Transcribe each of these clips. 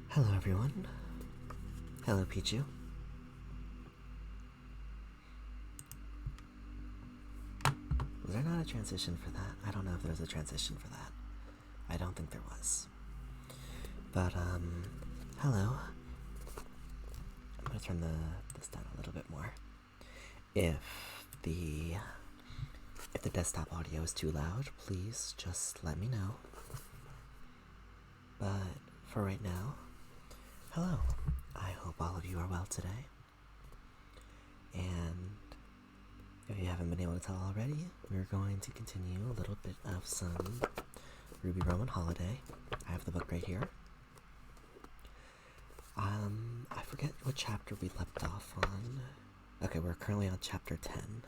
Hello everyone. Hello Pichu. Was there not a transition for that? I don't know if there was a transition for that. I don't think there was. But, hello. I'm gonna turn this down a little bit more. If the desktop audio is too loud, please just let me know. But for right now, hello. I hope all of you are well today. And if you haven't been able to tell already, we're going to continue a little bit of some RWBY Roman Holiday. I have the book right here. I forget what chapter we left off on. Okay, we're currently on chapter 10.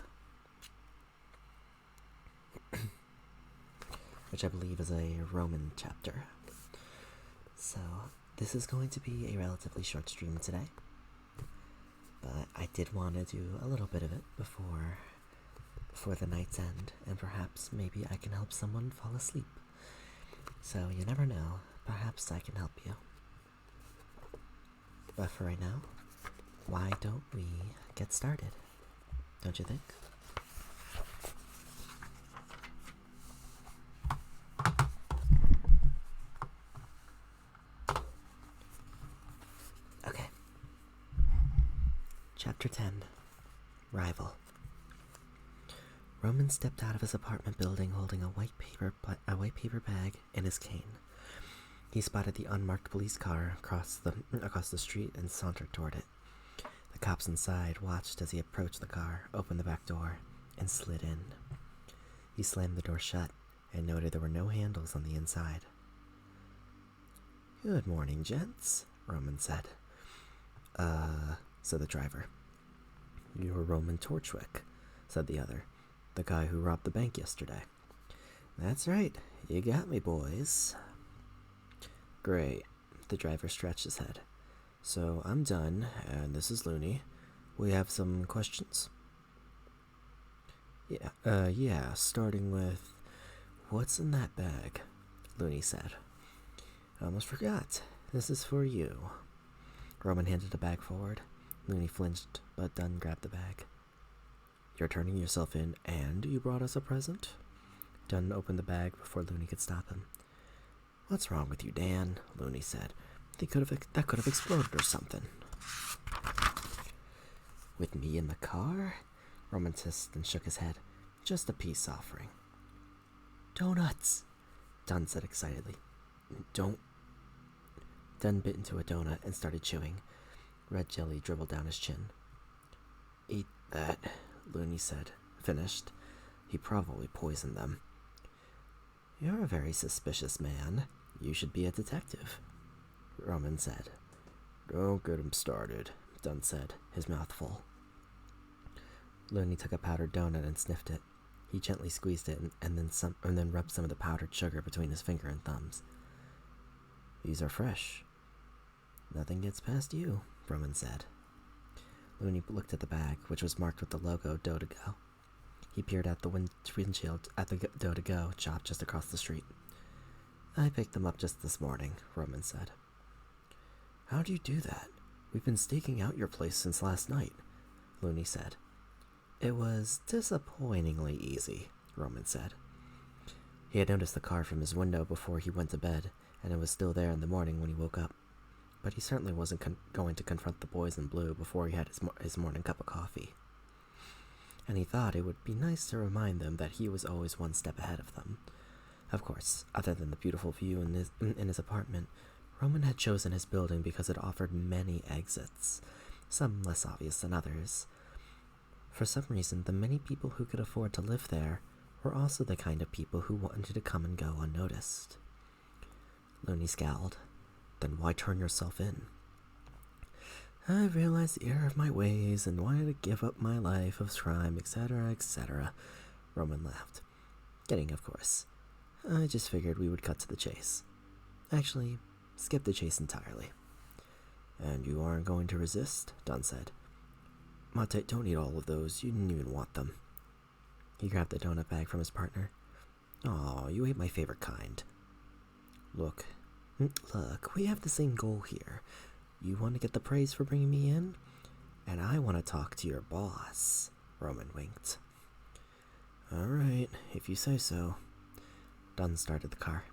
Which I believe is a Roman chapter. So, this is going to be a relatively short stream today. But I did want to do a little bit of it before before the night's end, and perhaps maybe I can help someone fall asleep. So you never know, perhaps I can help you. But for right now, why don't we get started? Don't you think? Okay. Chapter 10. Rival. Roman stepped out of his apartment building holding a white paper bag in his cane. He spotted the unmarked police car across the street and sauntered toward it. The cops inside watched as he approached the car, opened the back door, and slid in. He slammed the door shut and noted there were no handles on the inside. "Good morning, gents," Roman said. Said the driver. "You're Roman Torchwick," said the other. "The guy who robbed the bank yesterday." "That's right. You got me, boys." "Great." The driver stretched his head. "So I'm done, and this is Looney. We have some questions?" Yeah, starting with, what's in that bag?" Looney said. "I almost forgot. This is for you." Roman handed the bag forward. Looney flinched, but Dunn grabbed the bag. "You're turning yourself in, and you brought us a present?" Dunn opened the bag before Looney could stop him. "What's wrong with you, Dan?" Looney said. That could have exploded or something." "With me in the car?" Roman hissed and shook his head. "Just a peace offering." "Donuts!" Dunn said excitedly. "Don't..." Dunn bit into a donut and started chewing. Red jelly dribbled down his chin. "Eat that," Looney said. "Finished. He probably poisoned them." "You're a very suspicious man. You should be a detective," Roman said. "Don't get him started," Dunn said, his mouth full. Looney took a powdered donut and sniffed it. He gently squeezed it and then rubbed some of the powdered sugar between his finger and thumbs. "These are fresh." "Nothing gets past you," Roman said. Looney looked at the bag, which was marked with the logo Dough to Go. He peered out the windshield at the Dough to Go shop just across the street. "I picked them up just this morning," Roman said. "How do you do that? We've been staking out your place since last night," Looney said. "It was disappointingly easy," Roman said. He had noticed the car from his window before he went to bed, and it was still there in the morning when he woke up. But he certainly wasn't going to confront the boys in blue before he had his morning cup of coffee. And he thought it would be nice to remind them that he was always one step ahead of them. Of course, other than the beautiful view in his apartment, Roman had chosen his building because it offered many exits, some less obvious than others. For some reason, the many people who could afford to live there were also the kind of people who wanted to come and go unnoticed. Looney scowled. "Then why turn yourself in?" "I realized the error of my ways and wanted to give up my life of crime, etc., etc." Roman laughed. "Kidding, of course. I just figured we would cut to the chase. Actually, skip the chase entirely." "And you aren't going to resist?" Dunn said. "Mate, don't eat all of those. You didn't even want them." He grabbed the donut bag from his partner. "Aw, you ate my favorite kind." Look, we have the same goal here. You want to get the praise for bringing me in? And I want to talk to your boss," Roman winked. "All right, if you say so." Dunn started the car.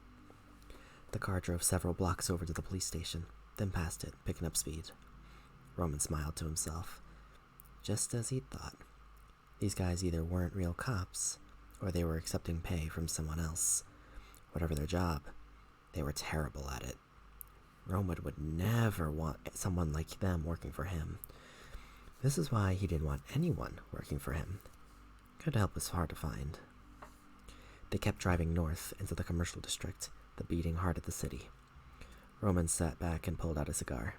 The car drove several blocks over to the police station, then past it, picking up speed. Roman smiled to himself. Just as he'd thought. These guys either weren't real cops, or they were accepting pay from someone else. Whatever their job, they were terrible at it. Roman would never want someone like them working for him. This is why he didn't want anyone working for him. Good help was hard to find. They kept driving north into the commercial district, the beating heart of the city. Roman sat back and pulled out a cigar.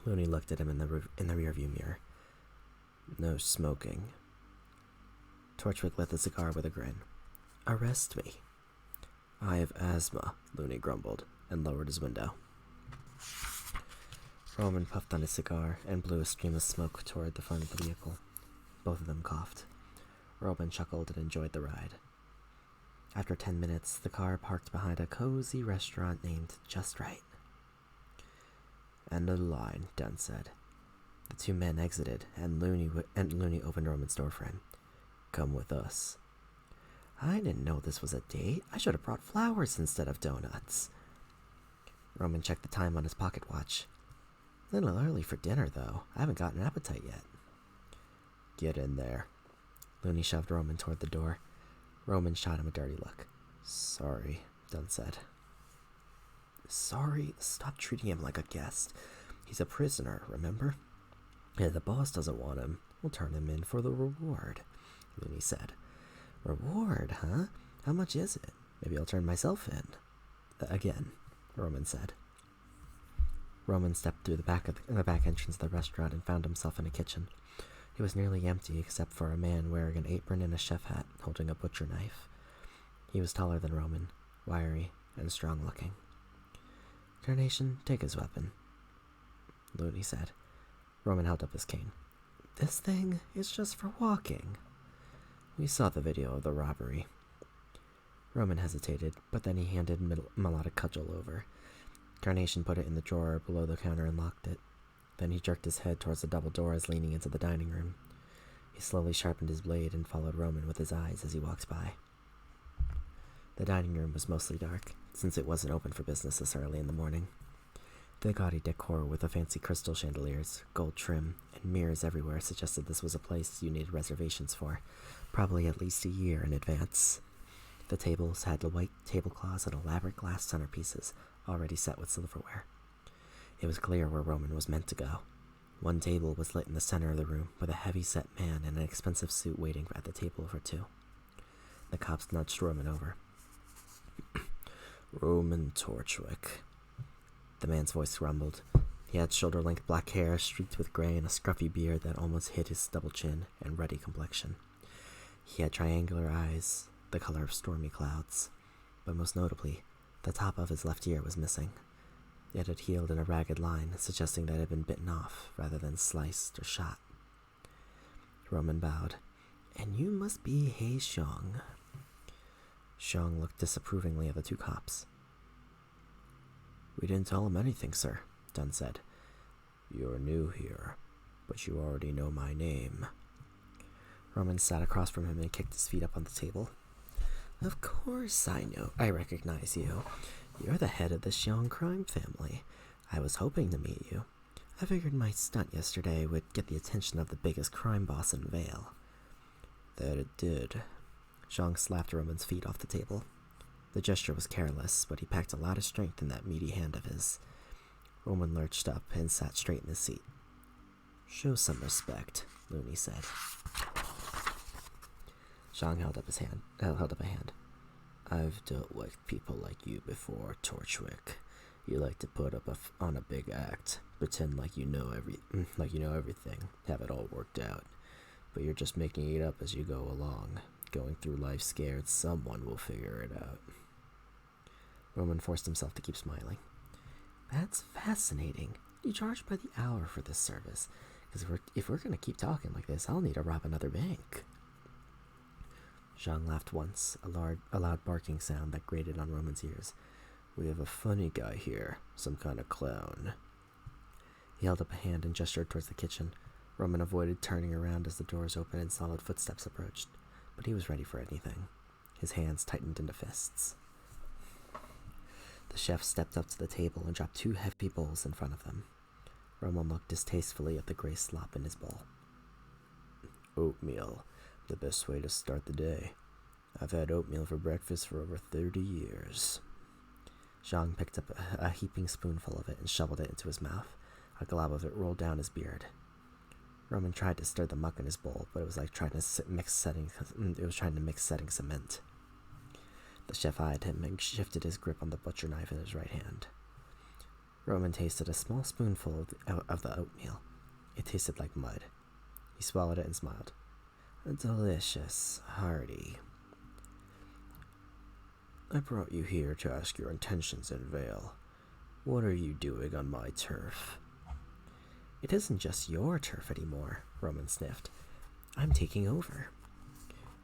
Looney looked at him in the rearview mirror. "No smoking." Torchwick lit the cigar with a grin. "Arrest me." "I have asthma," Looney grumbled, and lowered his window. Roman puffed on his cigar and blew a stream of smoke toward the front of the vehicle. Both of them coughed. Roman chuckled and enjoyed the ride. After 10 minutes, the car parked behind a cozy restaurant named Just Right. "End of the line," Dunn said. The two men exited, and Looney opened Roman's door for him. "Come with us." "I didn't know this was a date. I should have brought flowers instead of donuts." Roman checked the time on his pocket watch. "A little early for dinner, though. I haven't got an appetite yet." "Get in there." Looney shoved Roman toward the door. Roman shot him a dirty look. "Sorry," Dunn said. "Sorry? Stop treating him like a guest. He's a prisoner, remember? If the boss doesn't want him, we'll turn him in for the reward," Looney said. "Reward, huh? How much is it? Maybe I'll turn myself in." "Again," Roman said. Roman stepped through the back entrance of the restaurant and found himself in a kitchen. It was nearly empty except for a man wearing an apron and a chef hat, holding a butcher knife. He was taller than Roman, wiry, and strong-looking. "Carnation, take his weapon," Looney said. Roman held up his cane. "This thing is just for walking." "We saw the video of the robbery." Roman hesitated, but then he handed Melodic Cudgel over. Carnation put it in the drawer below the counter and locked it. Then he jerked his head towards the double doors leading into the dining room. He slowly sharpened his blade and followed Roman with his eyes as he walked by. The dining room was mostly dark, since it wasn't open for business this early in the morning. The gaudy decor with the fancy crystal chandeliers, gold trim, and mirrors everywhere suggested this was a place you needed reservations for, probably at least a year in advance. The tables had the white tablecloths and elaborate glass centerpieces, already set with silverware. It was clear where Roman was meant to go. One table was lit in the center of the room, with a heavy-set man in an expensive suit waiting at the table for two. The cops nudged Roman over. "Roman Torchwick." The man's voice rumbled. He had shoulder-length black hair streaked with gray and a scruffy beard that almost hid his double chin and ruddy complexion. He had triangular eyes, the color of stormy clouds, but most notably, the top of his left ear was missing. It had healed in a ragged line, suggesting that it had been bitten off rather than sliced or shot. Roman bowed. "And you must be He Xiong." Xiong looked disapprovingly at the two cops. "We didn't tell him anything, sir," Dunn said. "You're new here, but you already know my name." Roman sat across from him and kicked his feet up on the table. "Of course I recognize you. You're the head of the Xiong crime family. I was hoping to meet you. I figured my stunt yesterday would get the attention of the biggest crime boss in Vale." "That it did." Xiong slapped Roman's feet off the table. The gesture was careless, but he packed a lot of strength in that meaty hand of his. Roman lurched up and sat straight in his seat. "Show some respect," Looney said. Xiong held up a hand. "I've dealt with people like you before, Torchwick. You like to put up on a big act, pretend like you know everything, have it all worked out. But you're just making it up as you go along, going through life scared. Someone will figure it out." Roman forced himself to keep smiling. "That's fascinating. You charge by the hour for this service, because if we're going to keep talking like this, I'll need to rob another bank." Xiong laughed once, a loud barking sound that grated on Roman's ears. "We have a funny guy here, some kind of clown." He held up a hand and gestured towards the kitchen. Roman avoided turning around as the doors opened and solid footsteps approached, but he was ready for anything. His hands tightened into fists. The chef stepped up to the table and dropped two heavy bowls in front of them. Roman looked distastefully at the gray slop in his bowl. "Oatmeal, the best way to start the day. I've had oatmeal for breakfast for over 30 years. Xiong picked up a heaping spoonful of it and shoveled it into his mouth. A glob of it rolled down his beard. Roman tried to stir the muck in his bowl, but it was like trying to mix setting cement. The chef eyed him and shifted his grip on the butcher knife in his right hand. Roman tasted a small spoonful of the oatmeal. It tasted like mud. He swallowed it and smiled. "Delicious, hearty." "I brought you here to ask your intentions in Vale. What are you doing on my turf?" "It isn't just your turf anymore," Roman sniffed. "I'm taking over."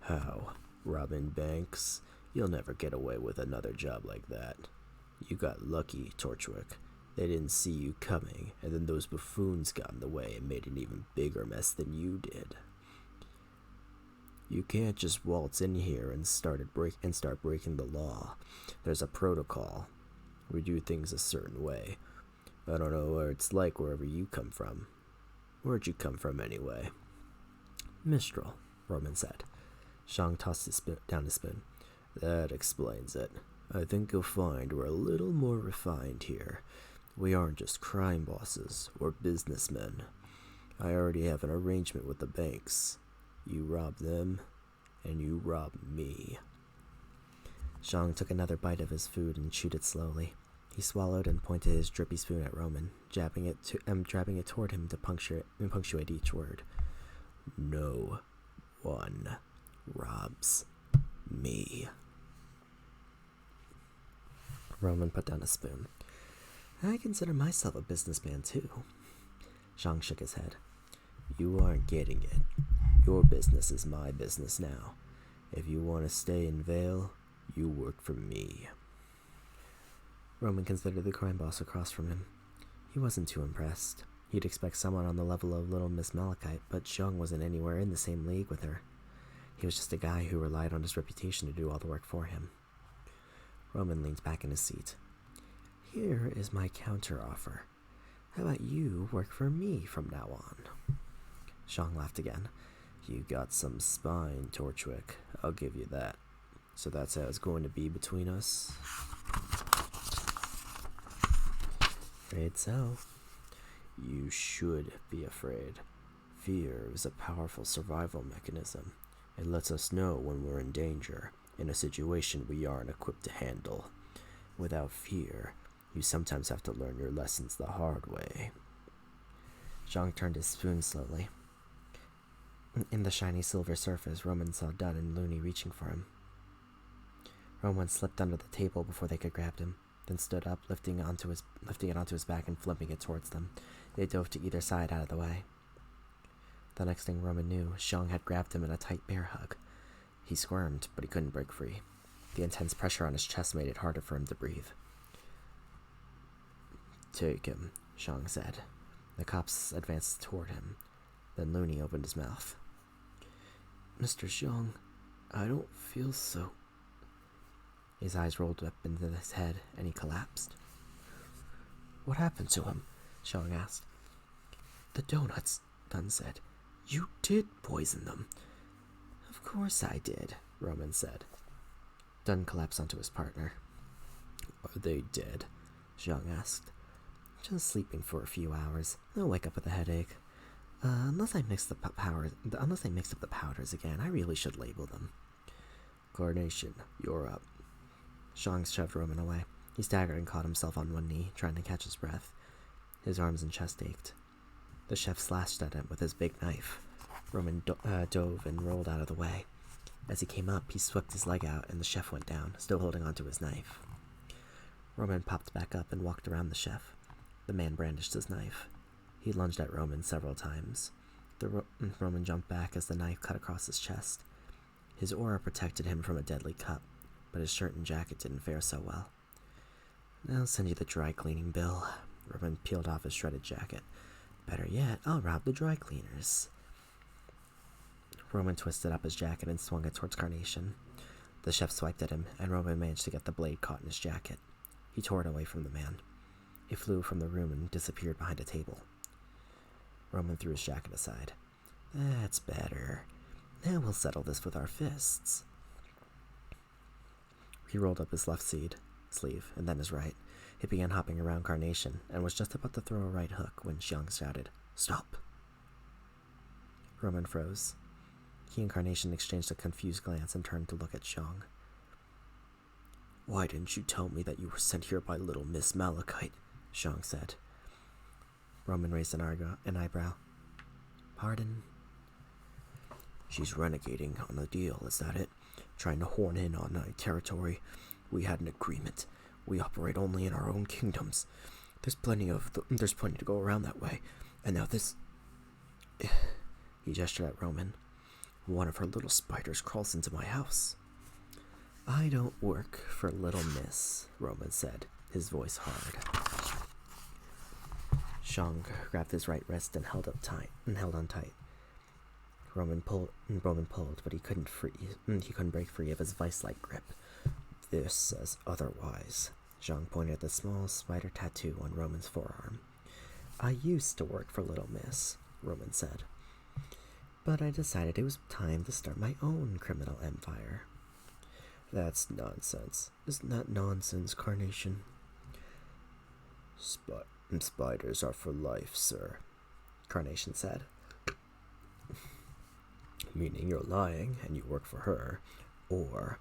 How? Robbing banks? You'll never get away with another job like that. You got lucky, Torchwick. They didn't see you coming, and then those buffoons got in the way and made an even bigger mess than you did. You can't just waltz in here and start breaking the law. There's a protocol. We do things a certain way. I don't know what it's like wherever you come from. Where'd you come from anyway? Mistral, Roman said. Zhang tossed down his spoon. That explains it. I think you'll find we're a little more refined here. We aren't just crime bosses, we're businessmen. I already have an arrangement with the banks. You rob them, and you rob me. Zhang took another bite of his food and chewed it slowly. He swallowed and pointed his drippy spoon at Roman, jabbing it toward him to punctuate each word. No one robs me. Roman put down a spoon. I consider myself a businessman too. Zhang shook his head. You aren't getting it. Your business is my business now. If you want to stay in Vale, you work for me. Roman considered the crime boss across from him. He wasn't too impressed. He'd expect someone on the level of little Miss Malachite, but Zhang wasn't anywhere in the same league with her. He was just a guy who relied on his reputation to do all the work for him. Roman leaned back in his seat. Here is my counteroffer. How about you work for me from now on? Zhang laughed again. You got some spine, Torchwick. I'll give you that. So that's how it's going to be between us? Afraid so. You should be afraid. Fear is a powerful survival mechanism. It lets us know when we're in danger, in a situation we aren't equipped to handle. Without fear, you sometimes have to learn your lessons the hard way. Zhang turned his spoon slowly. In the shiny silver surface, Roman saw Dunn and Looney reaching for him. Roman slipped under the table before they could grab him, then stood up, lifting it onto his back and flipping it towards them. They dove to either side out of the way. The next thing Roman knew, Zhang had grabbed him in a tight bear hug. He squirmed, but he couldn't break free. The intense pressure on his chest made it harder for him to breathe. Take him, Zhang said. The cops advanced toward him. Then Looney opened his mouth. Mr. Zhang, I don't feel so. His eyes rolled up into his head, and he collapsed. What happened to him? Zhang asked. The donuts, Dunn said. You did poison them. Of course I did, Roman said. Dunn collapsed onto his partner. Are they dead? Zhang asked. Just sleeping for a few hours. They'll wake up with a headache. Unless I mix up the powders again, I really should label them. Carnation, you're up. Zhang shoved Roman away. He staggered and caught himself on one knee, trying to catch his breath. His arms and chest ached. The chef slashed at him with his big knife. Roman dove and rolled out of the way. As he came up, he swept his leg out, and the chef went down, still holding onto his knife. Roman popped back up and walked around the chef. The man brandished his knife. He lunged at Roman several times. Roman jumped back as the knife cut across his chest. His aura protected him from a deadly cut, but his shirt and jacket didn't fare so well. I'll send you the dry cleaning bill. Roman peeled off his shredded jacket. Better yet, I'll rob the dry cleaners. Roman twisted up his jacket and swung it towards Carnation. The chef swiped at him, and Roman managed to get the blade caught in his jacket. He tore it away from the man. He flew from the room and disappeared behind a table. Roman threw his jacket aside. That's better. Now we'll settle this with our fists. He rolled up his left sleeve, and then his right. He began hopping around Carnation, and was just about to throw a right hook when Zhang shouted, "Stop!" Roman froze. He and Carnation exchanged a confused glance and turned to look at Zhang. Why didn't you tell me that you were sent here by little Miss Malachite? Zhang said. Roman raised an eyebrow. Pardon? She's renegading on the deal, is that it? Trying to horn in on my territory. We had an agreement. We operate only in our own kingdoms. There's plenty to go around that way. And now this... He gestured at Roman. one of her little spiders crawls into my house. I don't work for Little Miss, Roman said, his voice hard. Zhang grabbed his right wrist and held on tight. Roman pulled, but he couldn't break free of his vice-like grip. This says otherwise. Zhang pointed at the small spider tattoo on Roman's forearm. I used to work for Little Miss, Roman said. But I decided it was time to start my own criminal empire. That's nonsense. Isn't that nonsense, Carnation? Spiders are for life, sir, Carnation said. Meaning you're lying and you work for her, or...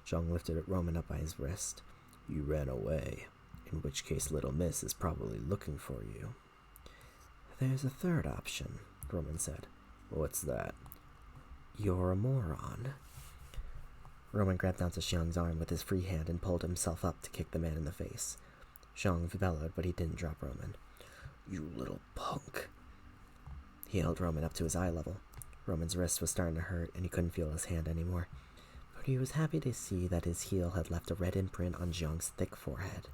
Zhang lifted Roman up by his wrist. You ran away, in which case Little Miss is probably looking for you. There's a third option, Roman said. What's that? You're a moron. Roman grabbed onto Xiang's arm with his free hand and pulled himself up to kick the man in the face. Xiang bellowed, but he didn't drop Roman. You little punk. He held Roman up to his eye level. Roman's wrist was starting to hurt, and he couldn't feel his hand anymore. But he was happy to see that his heel had left a red imprint on Xiang's thick forehead.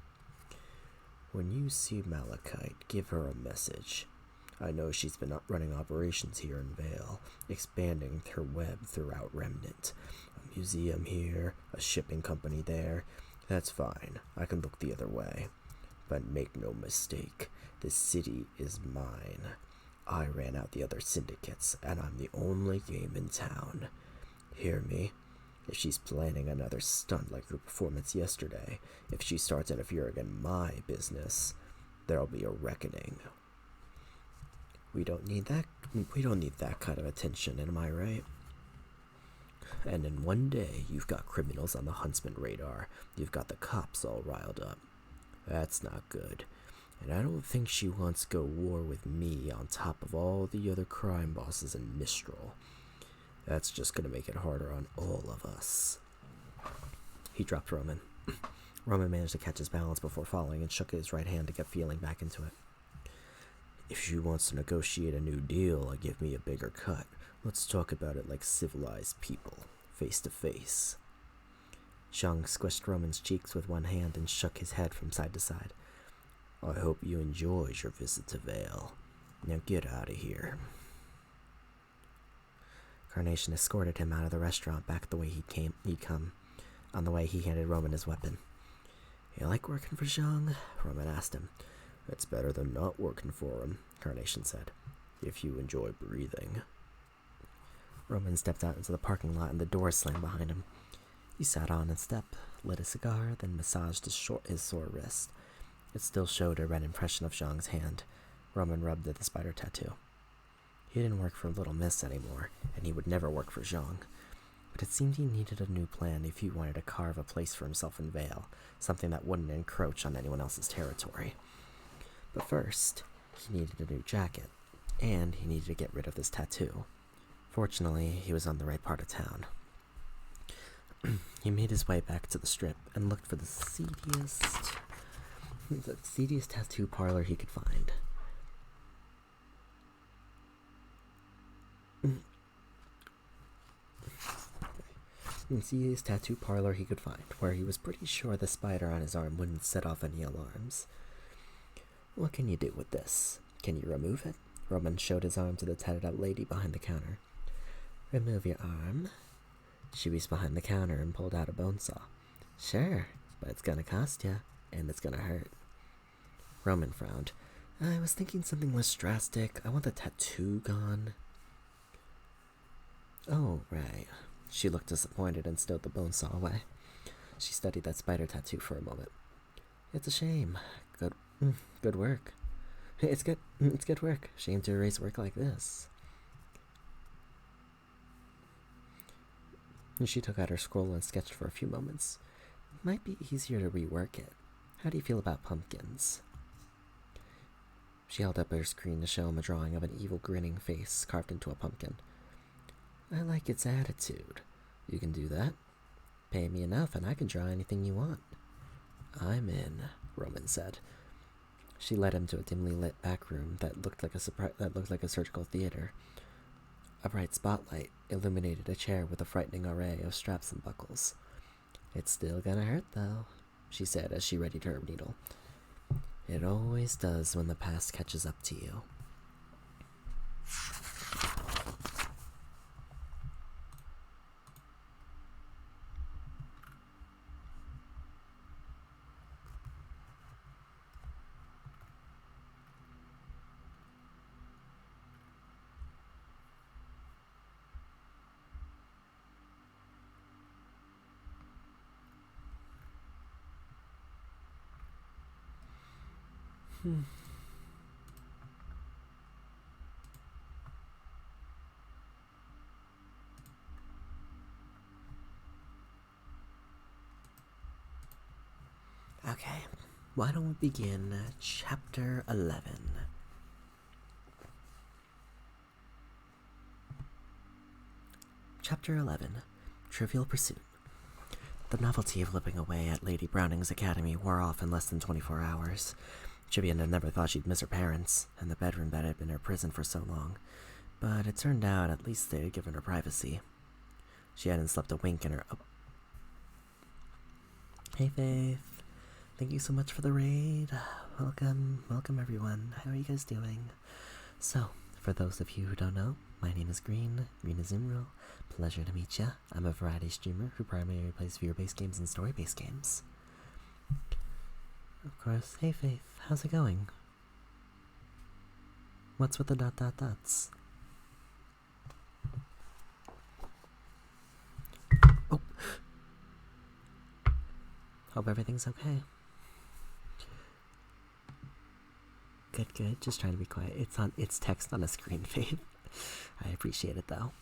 When you see Malachite, give her a message. I know she's been running operations here in Vale, expanding her web throughout Remnant. A museum here, a shipping company there. That's fine. I can look the other way. But make no mistake, the city is mine. I ran out the other syndicates, and I'm the only game in town. Hear me? If she's planning another stunt like her performance yesterday, if she starts interfering in my business, there'll be a reckoning. We don't need that kind of attention, am I right? And in one day, you've got criminals on the Huntsman radar. You've got the cops all riled up. That's not good. And I don't think she wants to go war with me on top of all the other crime bosses in Mistral. That's just going to make it harder on all of us. He dropped Roman. Roman managed to catch his balance before falling and shook his right hand to get feeling back into it. If she wants to negotiate a new deal or give me a bigger cut, let's talk about it like civilized people, face to face. Zhang squished Roman's cheeks with one hand and shook his head from side to side. I hope you enjoyed your visit to Vale. Now get out of here. Carnation escorted him out of the restaurant back the way he'd come. On the way, he handed Roman his weapon. You like working for Zhang? Roman asked him. It's better than not working for him, Carnation said, if you enjoy breathing. Roman stepped out into the parking lot and the door slammed behind him. He sat on a step, lit a cigar, then massaged his sore wrist. It still showed a red impression of Zhang's hand. Roman rubbed at the spider tattoo. He didn't work for Little Miss anymore, and he would never work for Zhang. But it seemed he needed a new plan if he wanted to carve a place for himself in Vale, something that wouldn't encroach on anyone else's territory. But first, he needed a new jacket, and he needed to get rid of this tattoo. Fortunately, he was on the right part of town. He made his way back to the strip and looked for the seediest tattoo parlor he could find. Where he was pretty sure the spider on his arm wouldn't set off any alarms. What can you do with this? Can you remove it? Roman showed his arm to the tatted-up lady behind the counter. Remove your arm? She reached behind the counter and pulled out a bone saw. Sure, but it's gonna cost you, and it's gonna hurt. Roman frowned. I was thinking something less drastic. I want the tattoo gone. Oh, right. She looked disappointed and stowed the bone saw away. She studied that spider tattoo for a moment. It's a shame. Good work. It's good work. Shame to erase work like this. She took out her scroll and sketched for a few moments. Might be easier to rework it. How do you feel about pumpkins? She held up her screen to show him a drawing of an evil grinning face carved into a pumpkin. I like its attitude. You can do that? Pay me enough and I can draw anything you want. I'm in, Roman said. She led him to a dimly lit back room that looked like a surgical theater. A bright spotlight illuminated a chair with a frightening array of straps and buckles. "It's still gonna hurt, though," she said as she readied her needle. "It always does when the past catches up to you." Okay, why don't we begin chapter 11? Chapter 11, Trivial Pursuit. The novelty of living away at Lady Browning's academy wore off in less than 24 hours. Trivia had never thought she'd miss her parents, and the bedroom that had been her prison for so long, but it turned out at least they had given her privacy. She hadn't slept a wink in her... Oh. Hey Faith, thank you so much for the raid. Welcome everyone. How are you guys doing? So, for those of you who don't know, my name is Green is Imril. Pleasure to meet ya. I'm a variety streamer who primarily plays viewer-based games and story-based games. Of course, hey Faith, how's it going? What's with the dots? Oh! Hope everything's okay. Good, just trying to be quiet. It's text on a screen, Faith. I appreciate it though.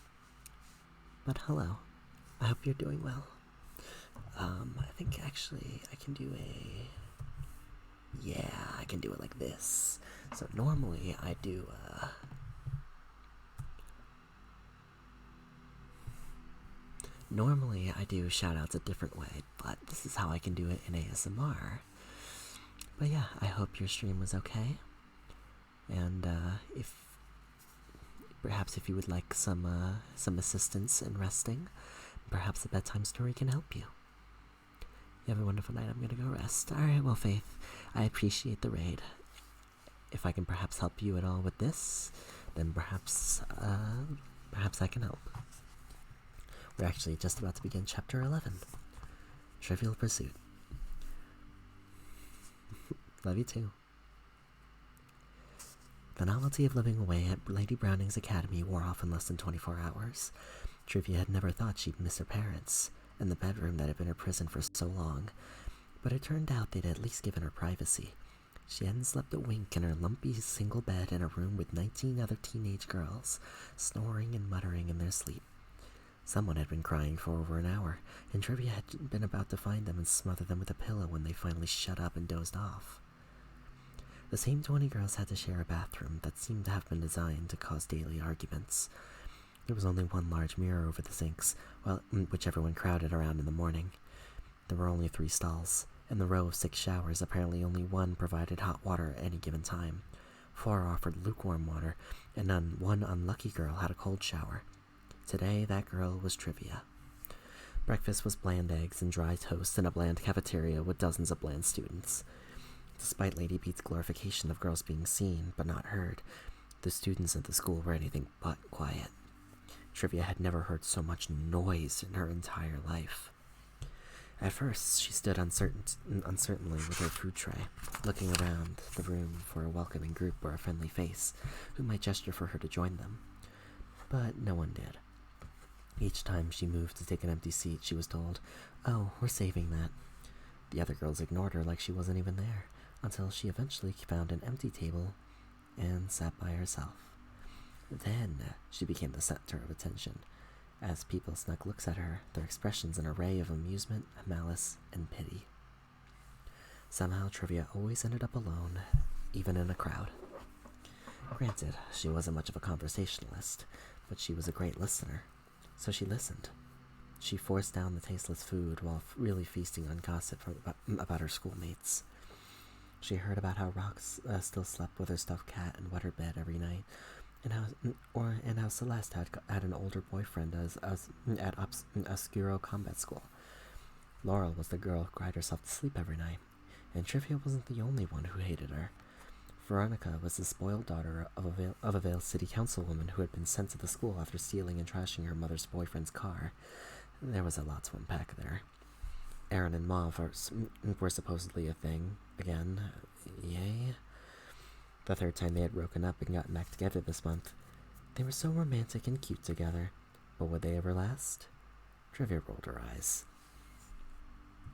But hello, I hope you're doing well. I think actually I can do I can do it like this. So normally I do, shoutouts a different way, but this is how I can do it in ASMR. But yeah, I hope your stream was okay. And, if you would like some assistance in resting, perhaps a bedtime story can help you. You have a wonderful night. I'm gonna go rest. Alright, well, Faith, I appreciate the raid. If I can perhaps help you at all with this, then perhaps I can help. We're actually just about to begin chapter 11. Trivial Pursuit. Love you too. The novelty of living away at Lady Browning's academy wore off in less than 24 hours. Trivia had never thought she'd miss her parents, and the bedroom that had been her prison for so long, but it turned out they'd at least given her privacy. She hadn't slept a wink in her lumpy single bed in a room with 19 other teenage girls, snoring and muttering in their sleep. Someone had been crying for over an hour, and Trivia had been about to find them and smother them with a pillow when they finally shut up and dozed off. The same 20 girls had to share a bathroom that seemed to have been designed to cause daily arguments. There was only one large mirror over the sinks, which everyone crowded around in the morning. There were only 3 stalls. In the row of 6 showers, apparently only one provided hot water at any given time. 4 offered lukewarm water, and one unlucky girl had a cold shower. Today, that girl was Trivia. Breakfast was bland eggs and dry toast in a bland cafeteria with dozens of bland students. Despite Lady Beat's glorification of girls being seen, but not heard, the students at the school were anything but quiet. Trivia had never heard so much noise in her entire life. At first, she stood uncertainly with her food tray, looking around the room for a welcoming group or a friendly face who might gesture for her to join them. But no one did. Each time she moved to take an empty seat, she was told, "Oh, we're saving that." The other girls ignored her like she wasn't even there, until she eventually found an empty table and sat by herself. Then she became the center of attention, as people snuck looks at her, their expressions an array of amusement, malice, and pity. Somehow Trivia always ended up alone, even in a crowd. Granted, she wasn't much of a conversationalist, but she was a great listener, so she listened. She forced down the tasteless food while really feasting on gossip about her schoolmates. She heard about how Rox still slept with her stuffed cat and wet her bed every night, and how Celeste had an older boyfriend at Obscuro Combat School. Laurel was the girl who cried herself to sleep every night, and Trivia wasn't the only one who hated her. Veronica was the spoiled daughter of a Vale City Councilwoman who had been sent to the school after stealing and trashing her mother's boyfriend's car. There was a lot to unpack there. Aaron and Mauve were supposedly a thing. Again, yay. The third time they had broken up and gotten back together this month. They were so romantic and cute together, but would they ever last? Trivia rolled her eyes.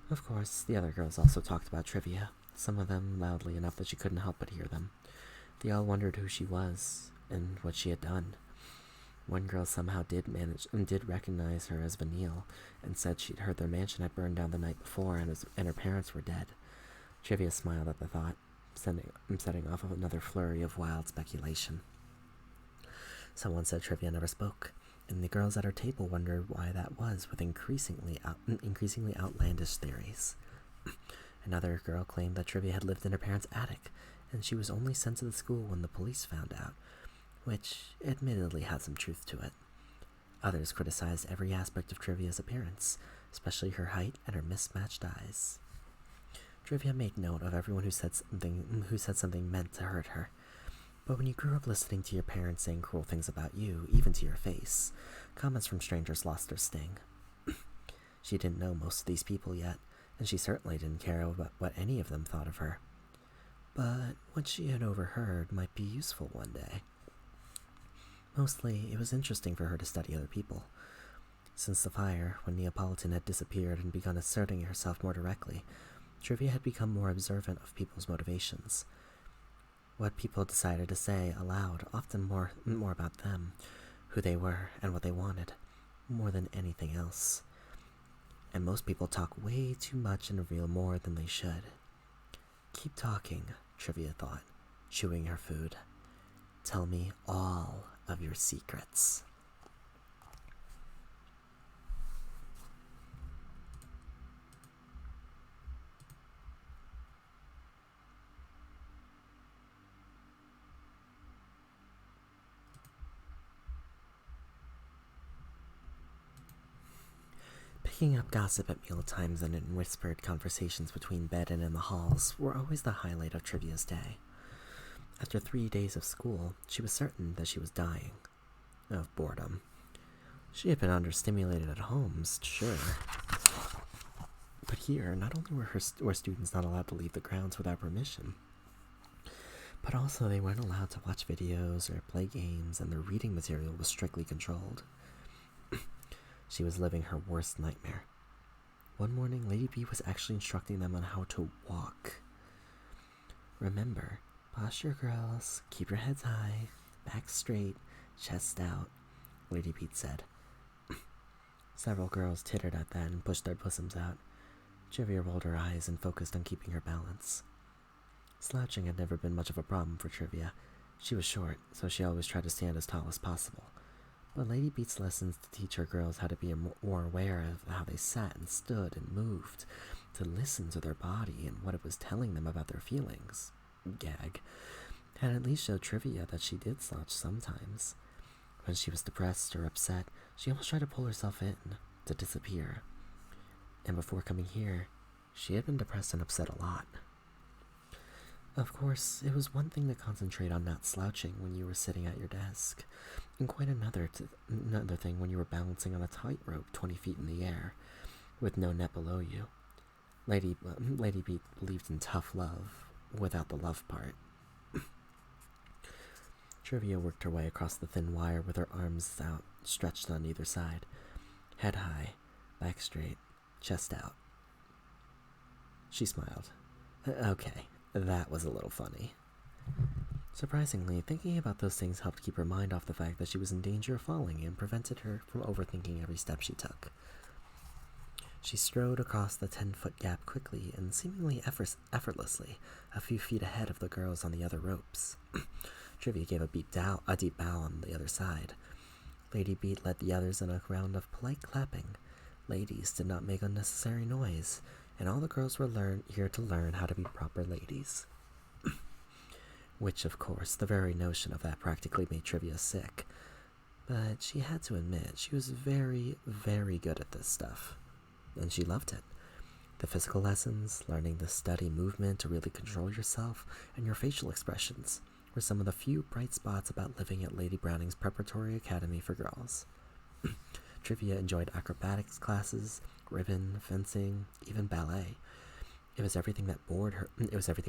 Of course, the other girls also talked about Trivia, some of them loudly enough that she couldn't help but hear them. They all wondered who she was and what she had done. One girl somehow did recognize her as Vanille and said she'd heard their mansion had burned down the night before and her parents were dead. Trivia smiled at the thought, setting off another flurry of wild speculation. Someone said Trivia never spoke, and the girls at her table wondered why that was, with increasingly outlandish theories. Another girl claimed that Trivia had lived in her parents' attic, and she was only sent to the school when the police found out, which admittedly had some truth to it. Others criticized every aspect of Trivia's appearance, especially her height and her mismatched eyes. Trivia made note of everyone who said something meant to hurt her. But when you grew up listening to your parents saying cruel things about you, even to your face, comments from strangers lost their sting. She didn't know most of these people yet, and she certainly didn't care about what any of them thought of her. But what she had overheard might be useful one day. Mostly, it was interesting for her to study other people. Since the fire, when Neapolitan had disappeared and begun asserting herself more directly, Trivia had become more observant of people's motivations. What people decided to say aloud, often more about them, who they were, and what they wanted, more than anything else. And most people talk way too much and reveal more than they should. Keep talking, Trivia thought, chewing her food. Tell me all of your secrets. Picking up gossip at mealtimes and in whispered conversations between bed and in the halls were always the highlight of Trivia's day. After 3 days of school, she was certain that she was dying of boredom. She had been understimulated at home, sure. But here, not only were students not allowed to leave the grounds without permission, but also they weren't allowed to watch videos or play games, and their reading material was strictly controlled. She was living her worst nightmare. One morning, Lady B was actually instructing them on how to walk. Remember, posture, girls. Keep your heads high, back straight, chest out, Lady B said. Several girls tittered at that and pushed their bosoms out. Trivia rolled her eyes and focused on keeping her balance. Slouching had never been much of a problem for Trivia. She was short, so she always tried to stand as tall as possible. But Lady Beat's lessons to teach her girls how to be more aware of how they sat and stood and moved, to listen to their body and what it was telling them about their feelings, gag, had at least showed Trivia that she did slouch sometimes. When she was depressed or upset, she almost tried to pull herself in, to disappear. And before coming here, she had been depressed and upset a lot. Of course, it was one thing to concentrate on not slouching when you were sitting at your desk, and quite another thing when you were balancing on a tightrope 20 feet in the air, with no net below you. Lady B believed in tough love, without the love part. Trivia worked her way across the thin wire with her arms out, stretched on either side. Head high, back straight, chest out. She smiled. Okay, that was a little funny. Surprisingly, thinking about those things helped keep her mind off the fact that she was in danger of falling and prevented her from overthinking every step she took. She strode across the 10-foot gap quickly and seemingly effortlessly, a few feet ahead of the girls on the other ropes. Trivia gave a deep bow on the other side. Lady Beat led the others in a round of polite clapping. Ladies did not make unnecessary noise, and all the girls were here to learn how to be proper ladies. which, of course, the very notion of that practically made Trivia sick. But she had to admit she was very, very good at this stuff, and she loved it. The physical lessons, learning to study movement to really control yourself and your facial expressions, were some of the few bright spots about living at Lady Browning's Preparatory Academy for Girls. Trivia enjoyed acrobatics classes, ribbon, fencing, even ballet. It was everything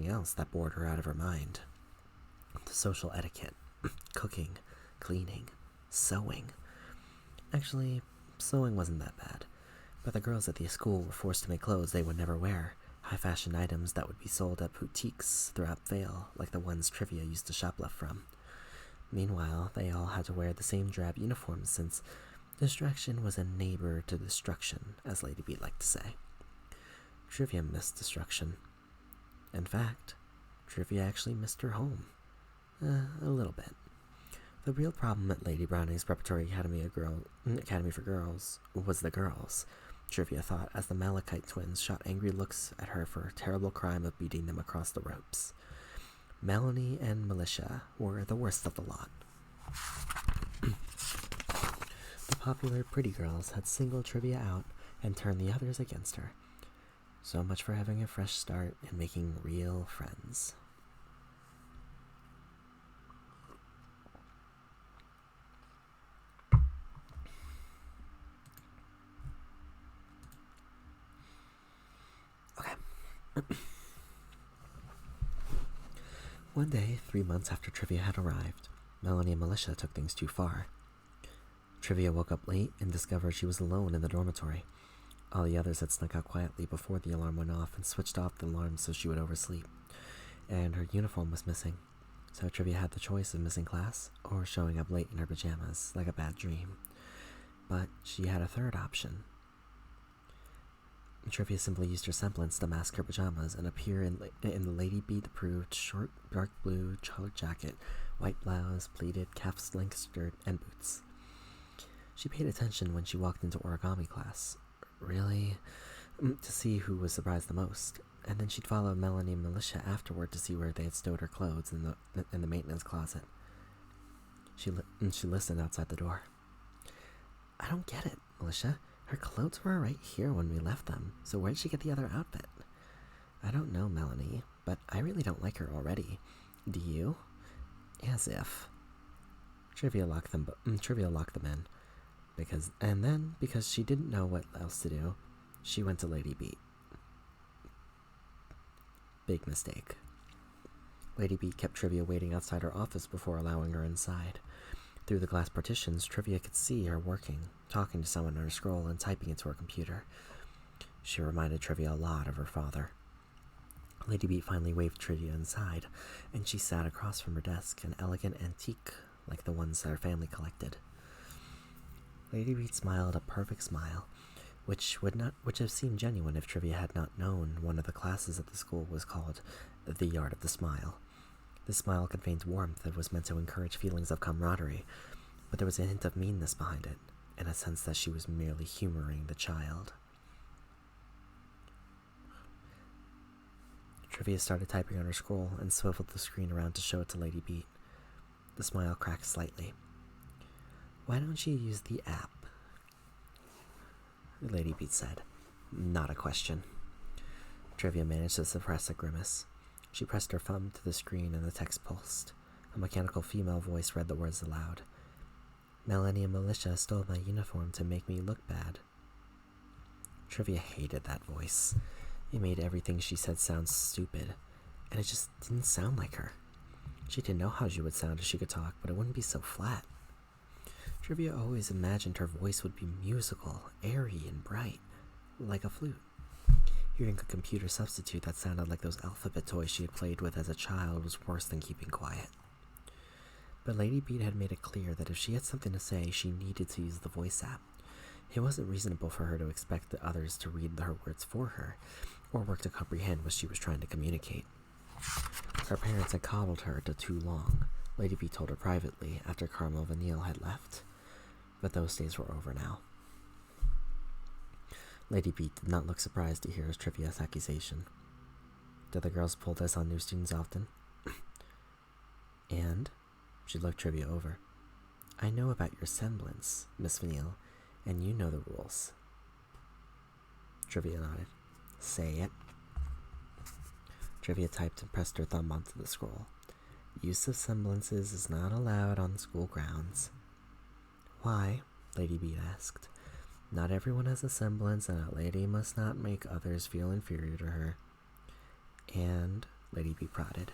else that bored her out of her mind. The social etiquette, cooking, cleaning, sewing. Actually, sewing wasn't that bad, but the girls at the school were forced to make clothes they would never wear, high-fashion items that would be sold at boutiques throughout Vale, like the ones Trivia used to shoplift from. Meanwhile, they all had to wear the same drab uniforms since distraction was a neighbor to destruction, as Lady B liked to say. Trivia missed destruction. In fact, Trivia actually missed her home. A little bit. The real problem at Lady Browning's Preparatory Academy for Girls was the girls, Trivia thought, as the Malachite twins shot angry looks at her for her terrible crime of beating them across the ropes. Melanie and Militia were the worst of the lot. The popular pretty girls had singled Trivia out and turned the others against her. So much for having a fresh start and making real friends. One day, 3 months after Trivia had arrived, Melanie and Militia took things too far. Trivia woke up late and discovered she was alone in the dormitory. All the others had snuck out quietly before the alarm went off and switched off the alarm so she would oversleep. And her uniform was missing, so Trivia had the choice of missing class or showing up late in her pajamas like a bad dream. But she had a third option. Trivia simply used her semblance to mask her pajamas and appear in the Lady Beat-approved short dark blue colored jacket, white blouse, pleated calf-length skirt, and boots. She paid attention when she walked into origami class, really, to see who was surprised the most, and then she'd follow Melanie and Militia afterward to see where they had stowed her clothes in the maintenance closet. She listened outside the door. "I don't get it, Militia. Her clothes were right here when we left them, so where'd she get the other outfit?" "I don't know, Melanie, but I really don't like her already. Do you?" "As if." Trivia locked them in, because she didn't know what else to do, she went to Lady Beat. Big mistake. Lady Beat kept Trivia waiting outside her office before allowing her inside. Through the glass partitions, Trivia could see her working, talking to someone on her scroll and typing into her computer. She reminded Trivia a lot of her father. Lady Beat finally waved Trivia inside, and she sat across from her desk, an elegant antique like the ones that her family collected. Lady Beat smiled a perfect smile, which would have seemed genuine if Trivia had not known one of the classes at the school was called the Art of the Smile. The smile contained warmth that was meant to encourage feelings of camaraderie, but there was a hint of meanness behind it, and a sense that she was merely humoring the child. Trivia started typing on her scroll and swiveled the screen around to show it to Lady Beat. The smile cracked slightly. "Why don't you use the app?" Lady Beat said. "Not a question." Trivia managed to suppress a grimace. She pressed her thumb to the screen and the text pulsed. A mechanical female voice read the words aloud. "Melanie and Militia stole my uniform to make me look bad." Trivia hated that voice. It made everything she said sound stupid, and it just didn't sound like her. She didn't know how she would sound if she could talk, but it wouldn't be so flat. Trivia always imagined her voice would be musical, airy, and bright, like a flute. Hearing a computer substitute that sounded like those alphabet toys she had played with as a child was worse than keeping quiet. But Lady Beat had made it clear that if she had something to say, she needed to use the voice app. It wasn't reasonable for her to expect the others to read her words for her, or work to comprehend what she was trying to communicate. Her parents had coddled her to too long, Lady Beat told her privately after Carmel Vanille had left. But those days were over now. Lady Beat did not look surprised to hear Trivia's accusation. "Did the girls pull this on new students often?" And she looked Trivia over. I know about your semblance, Miss Vanille, and you know the rules. Trivia nodded. Say it. Trivia typed and pressed her thumb onto the scroll. Use of semblances is not allowed on school grounds. Why? Lady B asked. Not everyone has a semblance, and a lady must not make others feel inferior to her. And Lady B prodded.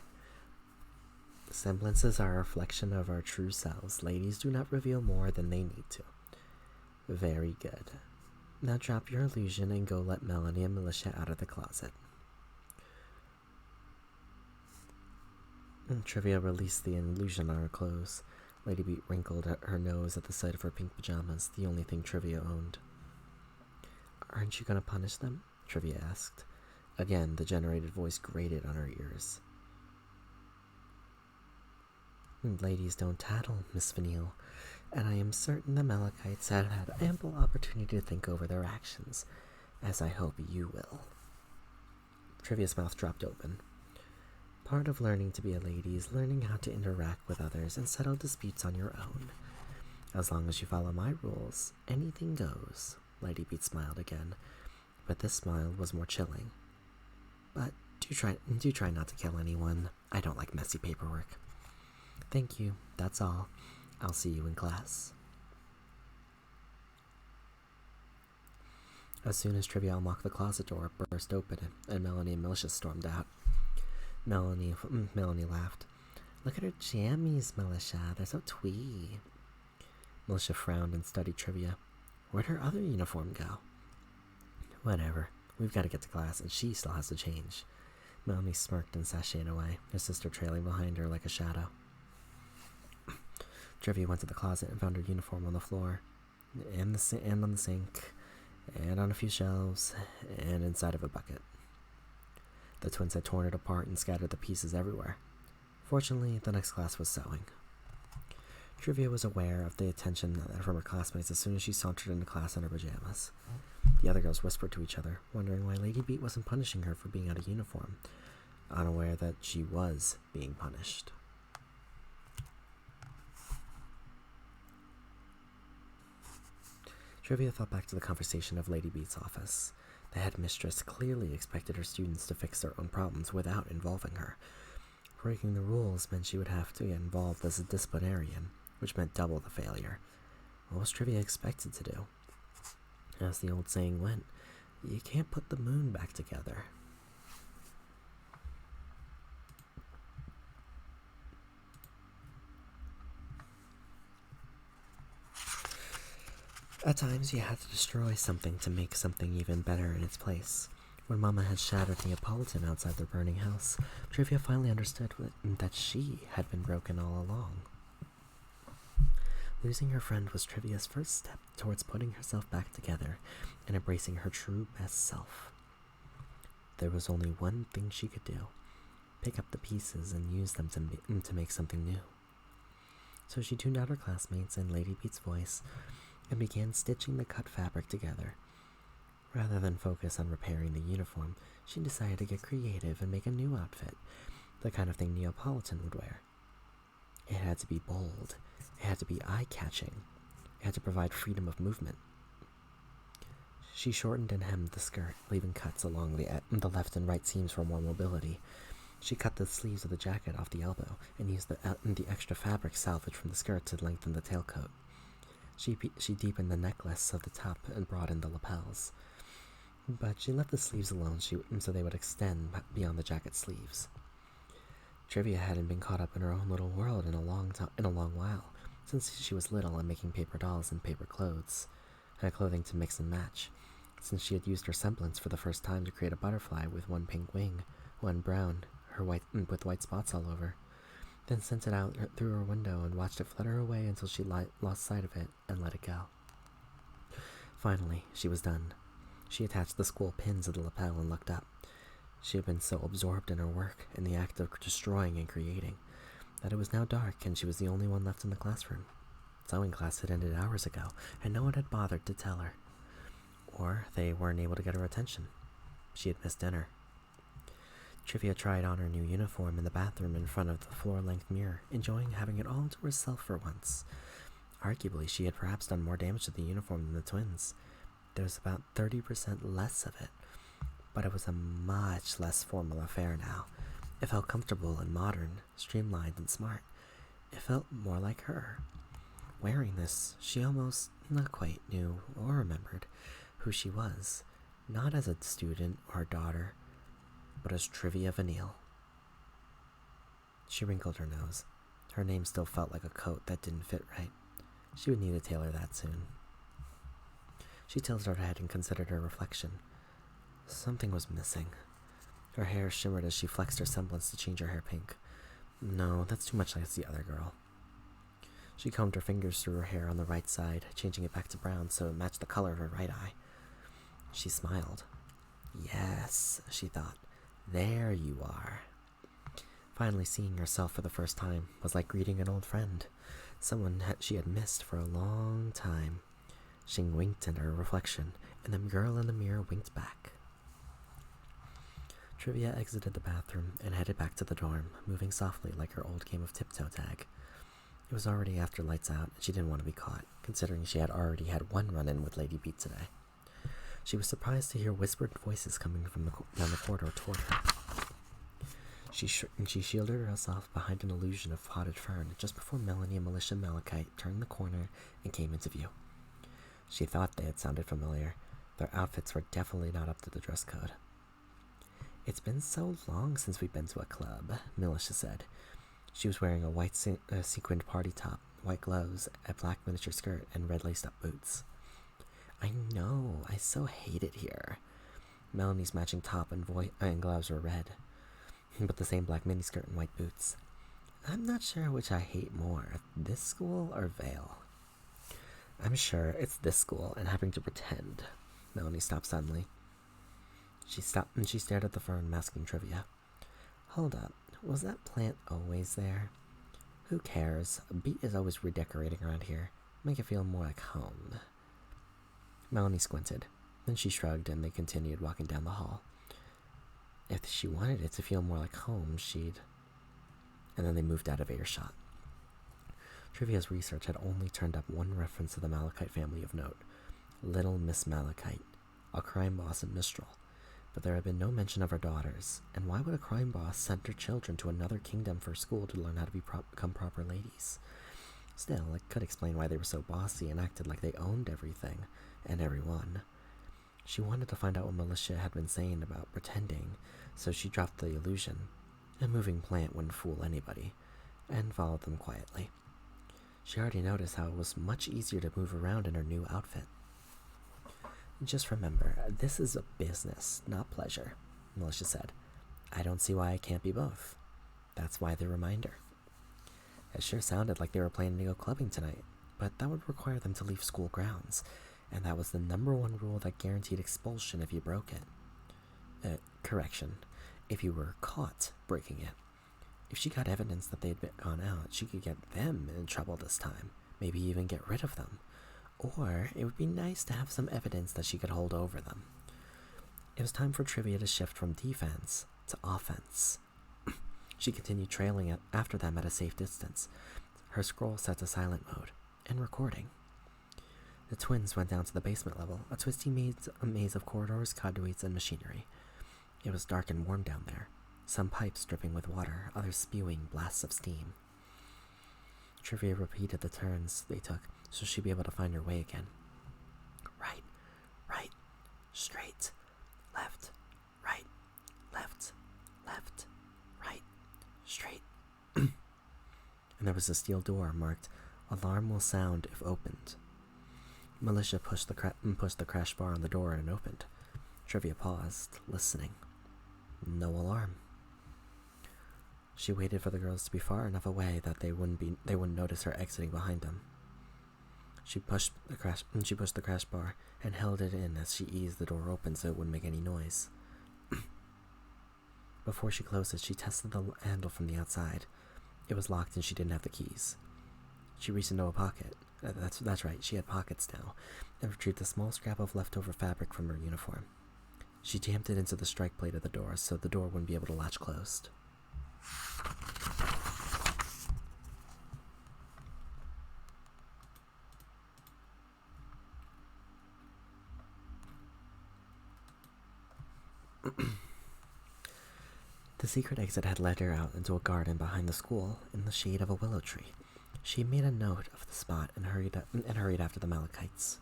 Semblances are a reflection of our true selves. Ladies do not reveal more than they need to. Very good. Now drop your illusion and go let Melanie and Militia out of the closet. Trivia released the illusion on her clothes. Lady B wrinkled her nose at the sight of her pink pajamas, the only thing Trivia owned. Aren't you going to punish them? Trivia asked. Again, the generated voice grated on her ears. Ladies don't tattle, Miss Vanille, and I am certain the Malachites have had ample opportunity to think over their actions, as I hope you will. Trivia's mouth dropped open. Part of learning to be a lady is learning how to interact with others and settle disputes on your own. As long as you follow my rules, anything goes. Lady Beat smiled again, but this smile was more chilling. But do try not to kill anyone. I don't like messy paperwork. Thank you, that's all. I'll see you in class. As soon as Trivia unlocked the closet door, it burst open, and Melanie and Militia stormed out. Melanie laughed. Look at her jammies, Militia. They're so twee. Militia frowned and studied Trivia. Where'd her other uniform go? Whatever. We've got to get to class, and she still has to change. Melanie smirked and sashayed away, her sister trailing behind her like a shadow. Trivia went to the closet and found her uniform on the floor, and on the sink, and on a few shelves, and inside of a bucket. The twins had torn it apart and scattered the pieces everywhere. Fortunately, the next class was sewing. Trivia was aware of the attention from her classmates as soon as she sauntered into class in her pajamas. The other girls whispered to each other, wondering why Lady Beat wasn't punishing her for being out of uniform, unaware that she was being punished. Trivia thought back to the conversation of Lady Beat's office. The headmistress clearly expected her students to fix their own problems without involving her. Breaking the rules meant she would have to get involved as a disciplinarian, which meant double the failure. What was Trivia expected to do? As the old saying went, you can't put the moon back together. At times, you had to destroy something to make something even better in its place. When Mama had shattered Neapolitan outside their burning house, Trivia finally understood that she had been broken all along. Losing her friend was Trivia's first step towards putting herself back together and embracing her true best self. There was only one thing she could do: pick up the pieces and use them to make something new. So she tuned out her classmates and Lady Beat's voice and began stitching the cut fabric together. Rather than focus on repairing the uniform, she decided to get creative and make a new outfit, the kind of thing Neapolitan would wear. It had to be bold, it had to be eye-catching, it had to provide freedom of movement. She shortened and hemmed the skirt, leaving cuts along the left and right seams for more mobility. She cut the sleeves of the jacket off the elbow and used the extra fabric salvaged from the skirt to lengthen the tailcoat. She deepened the necklace of the top and broadened the lapels. But she left the sleeves alone so they would extend beyond the jacket sleeves. Trivia hadn't been caught up in her own little world in a long while, since she was little and making paper dolls and paper clothing to mix and match, since she had used her semblance for the first time to create a butterfly with one pink wing, one brown, with white spots all over, then sent it out through her window and watched it flutter away until she lost sight of it and let it go. Finally, she was done. She attached the school pin to the lapel and looked up. She had been so absorbed in her work, in the act of destroying and creating, that it was now dark and she was the only one left in the classroom. Sewing class had ended hours ago, and no one had bothered to tell her. Or they weren't able to get her attention. She had missed dinner. Trivia tried on her new uniform in the bathroom in front of the floor-length mirror, enjoying having it all to herself for once. Arguably, she had perhaps done more damage to the uniform than the twins. There was about 30% less of it, but it was a much less formal affair now. It felt comfortable and modern, streamlined and smart. It felt more like her. Wearing this, she almost not quite knew or remembered who she was, not as a student or a daughter, but as Trivia Vanille. She wrinkled her nose. Her name still felt like a coat that didn't fit right. She would need to tailor that soon. She tilted her head and considered her reflection. Something was missing. Her hair shimmered as she flexed her semblance to change her hair pink. No, that's too much like the other girl. She combed her fingers through her hair on the right side, changing it back to brown so it matched the color of her right eye. She smiled. Yes, she thought. There you are. Finally seeing herself for the first time was like greeting an old friend, someone she had missed for a long time. She winked at her reflection, and the girl in the mirror winked back. Trivia exited the bathroom and headed back to the dorm, moving softly like her old game of tiptoe tag. It was already after lights out, and she didn't want to be caught, considering she had already had one run-in with Lady Beat today. She was surprised to hear whispered voices coming from down the corridor toward her. She shielded herself behind an illusion of potted fern just before Melanie and Militia Malachite turned the corner and came into view. She thought they had sounded familiar. Their outfits were definitely not up to the dress code. It's been so long since we've been to a club, Militia said. She was wearing a white sequined party top, white gloves, a black miniature skirt, and red laced-up boots. I know, I so hate it here. Melanie's matching top and gloves were red, but the same black miniskirt and white boots. I'm not sure which I hate more, this school or Vale. I'm sure it's this school and having to pretend. Melanie stopped suddenly. She stopped and she stared at the fern, masking Trivia. Hold up, was that plant always there? Who cares? Beat is always redecorating around here. Make it feel more like home. Melanie squinted. Then she shrugged and they continued walking down the hall. If she wanted it to feel more like home, she'd... And then they moved out of earshot. Trivia's research had only turned up one reference to the Malachite family of note. Little Miss Malachite, a crime boss in Mistral. But there had been no mention of her daughters, and why would a crime boss send her children to another kingdom for school to learn how to become proper ladies? Still, it could explain why they were so bossy and acted like they owned everything and everyone. She wanted to find out what Militia had been saying about pretending, so she dropped the illusion. A moving plant wouldn't fool anybody, and followed them quietly. She already noticed how it was much easier to move around in her new outfit. Just remember, this is a business, not pleasure, Militia said. I don't see why I can't be both. That's why the reminder. It sure sounded like they were planning to go clubbing tonight, but that would require them to leave school grounds, and that was the #1 rule that guaranteed expulsion if you broke it. Correction, if you were caught breaking it. If she got evidence that they'd gone out, she could get them in trouble this time, maybe even get rid of them. Or it would be nice to have some evidence that she could hold over them. It was time for Trivia to shift from defense to offense. She continued trailing after them at a safe distance, her scroll set to silent mode, and recording. The twins went down to the basement level, a twisty maze of corridors, conduits, and machinery. It was dark and warm down there, some pipes dripping with water, others spewing blasts of steam. Trivia repeated the turns they took, so she'd be able to find her way again. Right, straight, left, right, straight. And there was a steel door marked, "Alarm will sound if opened." Militia pushed the crash bar on the door and it opened. Trivia paused, listening. No alarm. She waited for the girls to be far enough away that they wouldn't notice her exiting behind them. She pushed the crash bar and held it in as she eased the door open so it wouldn't make any noise. Before she closed it, she tested the handle from the outside. It was locked and she didn't have the keys. She reached into a pocket. That's right, she had pockets now, and retrieved a small scrap of leftover fabric from her uniform. She jammed it into the strike plate of the door so the door wouldn't be able to latch closed. The secret exit had led her out into a garden behind the school in the shade of a willow tree. She made a note of the spot and hurried after the Malachites.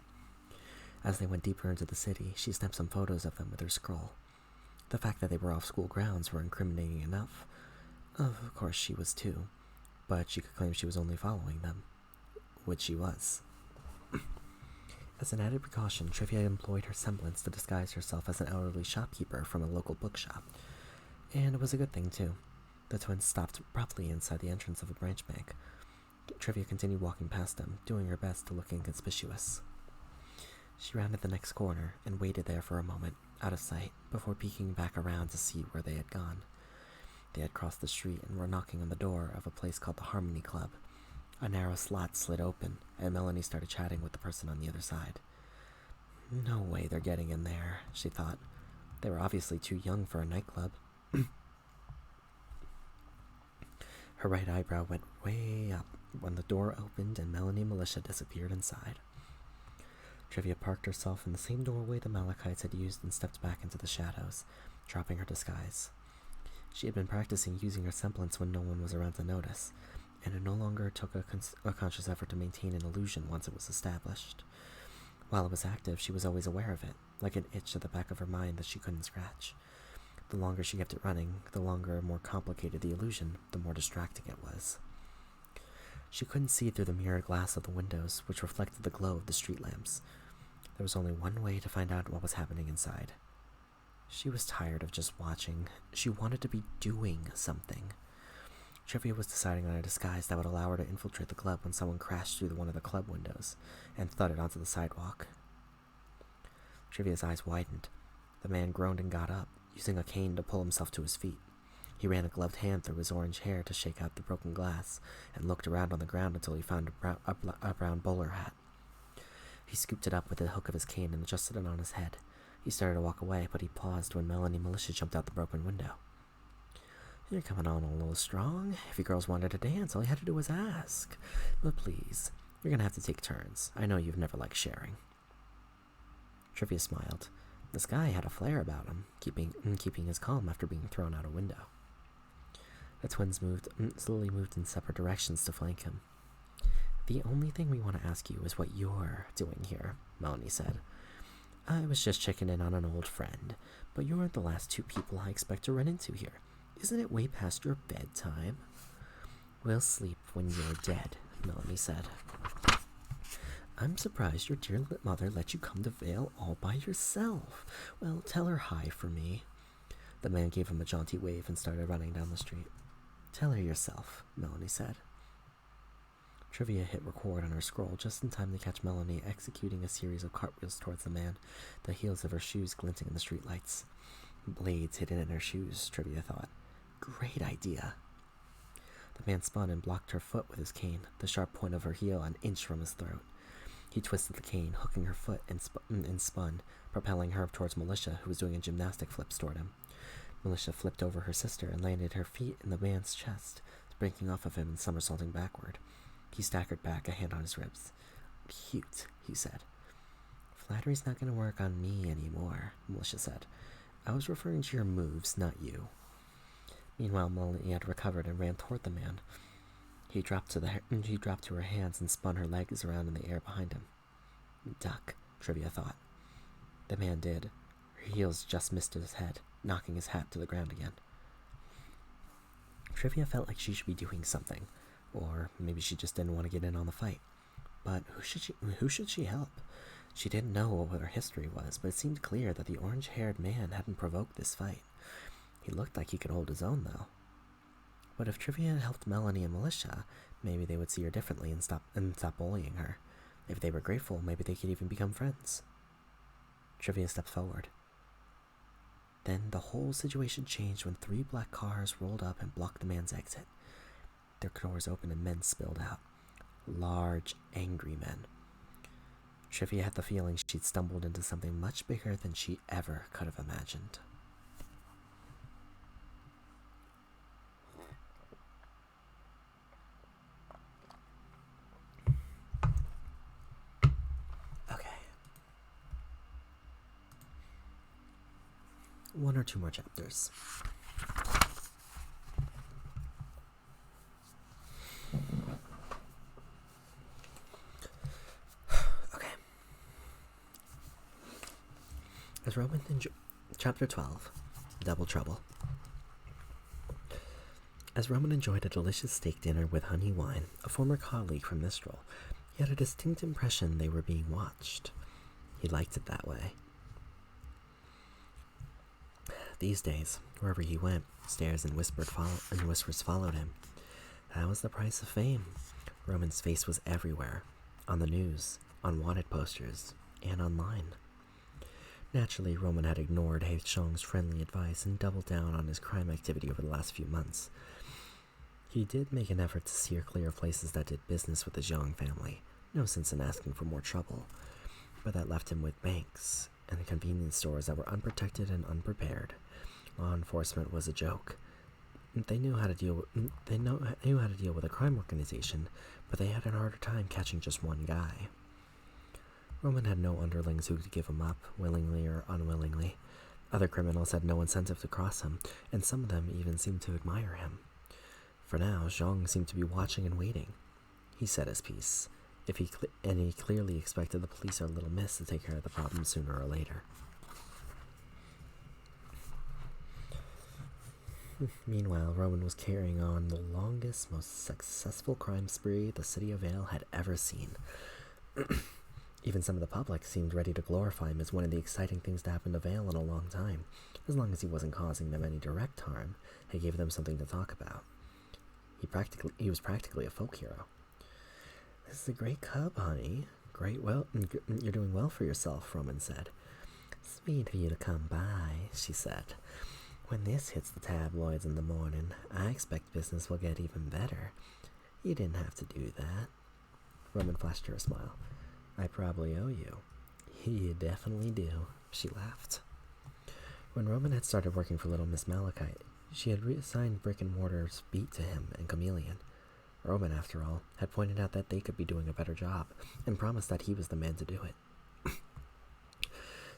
As they went deeper into the city, she snapped some photos of them with her scroll. The fact that they were off school grounds were incriminating enough. Of course, she was too, but she could claim she was only following them, which she was. As an added precaution, Trivia employed her semblance to disguise herself as an elderly shopkeeper from a local bookshop. And it was a good thing, too. The twins stopped abruptly inside the entrance of a branch bank. Trivia continued walking past them, doing her best to look inconspicuous. She rounded the next corner and waited there for a moment, out of sight, before peeking back around to see where they had gone. They had crossed the street and were knocking on the door of a place called the Harmony Club. A narrow slot slid open, and Melanie started chatting with the person on the other side. No way they're getting in there, she thought. They were obviously too young for a nightclub. Her right eyebrow went way up when the door opened and Melanie and Militia disappeared inside. Trivia parked herself in the same doorway the Malachites had used and stepped back into the shadows, dropping her disguise. She had been practicing using her semblance when no one was around to notice, and it no longer took a conscious effort to maintain an illusion once it was established. While it was active, she was always aware of it, like an itch at the back of her mind that she couldn't scratch. The longer she kept it running, the longer and more complicated the illusion, the more distracting it was. She couldn't see through the mirrored glass of the windows, which reflected the glow of the street lamps. There was only one way to find out what was happening inside. She was tired of just watching. She wanted to be doing something. Trivia was deciding on a disguise that would allow her to infiltrate the club when someone crashed through one of the club windows and thudded onto the sidewalk. Trivia's eyes widened. The man groaned and got up, using a cane to pull himself to his feet. He ran a gloved hand through his orange hair to shake out the broken glass and looked around on the ground until he found a brown bowler hat. He scooped it up with the hook of his cane and adjusted it on his head. He started to walk away, but he paused when Melanie and Militia jumped out the broken window. You're coming on a little strong. If you girls wanted to dance, all you had to do was ask. But please, you're going to have to take turns. I know you've never liked sharing. Trivia smiled. This guy had a flair about him, keeping his calm after being thrown out a window. The twins slowly moved in separate directions to flank him. The only thing we want to ask you is what you're doing here, Melanie said. I was just checking in on an old friend, but you aren't the last two people I expect to run into here. Isn't it way past your bedtime? We'll sleep when you're dead, Melanie said. I'm surprised your dear mother let you come to Vale all by yourself. Well, tell her hi for me. The man gave him a jaunty wave and started running down the street. Tell her yourself, Melanie said. Trivia hit record on her scroll just in time to catch Melanie executing a series of cartwheels towards the man, the heels of her shoes glinting in the streetlights. Blades hidden in her shoes, Trivia thought. Great idea. The man spun and blocked her foot with his cane, the sharp point of her heel an inch from his throat. He twisted the cane, hooking her foot, and spun, propelling her towards Militia, who was doing a gymnastic flips toward him. Militia flipped over her sister and landed her feet in the man's chest, breaking off of him and somersaulting backward. He staggered back, a hand on his ribs. Cute, he said. Flattery's not going to work on me anymore, Militia said. I was referring to your moves, not you. Meanwhile, Melanie had recovered and ran toward the man. He dropped to her hands and spun her legs around in the air behind him. Duck, Trivia thought. The man did. Her heels just missed his head, knocking his hat to the ground again. Trivia felt like she should be doing something, or maybe she just didn't want to get in on the fight. But who should she help? She didn't know what her history was, but it seemed clear that the orange-haired man hadn't provoked this fight. He looked like he could hold his own, though. But if Trivia had helped Melanie and Militia, maybe they would see her differently and stop bullying her. If they were grateful, maybe they could even become friends. Trivia stepped forward. Then the whole situation changed when 3 black cars rolled up and blocked the man's exit. Their doors opened and men spilled out. Large, angry men. Trivia had the feeling she'd stumbled into something much bigger than she ever could have imagined. Okay. One or two more chapters. Okay. As Roman Chapter 12, Double Trouble. As Roman enjoyed a delicious steak dinner with honey wine, a former colleague from Mistral, he had a distinct impression they were being watched. He liked it that way. These days, wherever he went, stares and whispers followed him. That was the price of fame. Roman's face was everywhere, on the news, on wanted posters, and online. Naturally, Roman had ignored He Chong's friendly advice and doubled down on his crime activity over the last few months. He did make an effort to steer clear of places that did business with the Zhang family. No sense in asking for more trouble. But that left him with banks and convenience stores that were unprotected and unprepared. Law enforcement was a joke. They knew how to deal with a crime organization, but they had a harder time catching just one guy. Roman had no underlings who could give him up, willingly or unwillingly. Other criminals had no incentive to cross him, and some of them even seemed to admire him. For now, Zhang seemed to be watching and waiting. He said his piece, he clearly expected the police or Little Miss to take care of the problem sooner or later. Meanwhile, Roman was carrying on the longest, most successful crime spree the city of Vale had ever seen. Even some of the public seemed ready to glorify him as one of the exciting things to happen to Vale in a long time. As long as he wasn't causing them any direct harm, he gave them something to talk about. He was practically a folk hero. This is a great cub, honey. You're doing well for yourself, Roman said. Sweet of you to come by, she said. When this hits the tabloids in the morning, I expect business will get even better. You didn't have to do that. Roman flashed her a smile. I probably owe you. You definitely do, she laughed. When Roman had started working for Little Miss Malachite, she had reassigned Brick and Mortar's beat to him and Chameleon. Roman, after all, had pointed out that they could be doing a better job, and promised that he was the man to do it.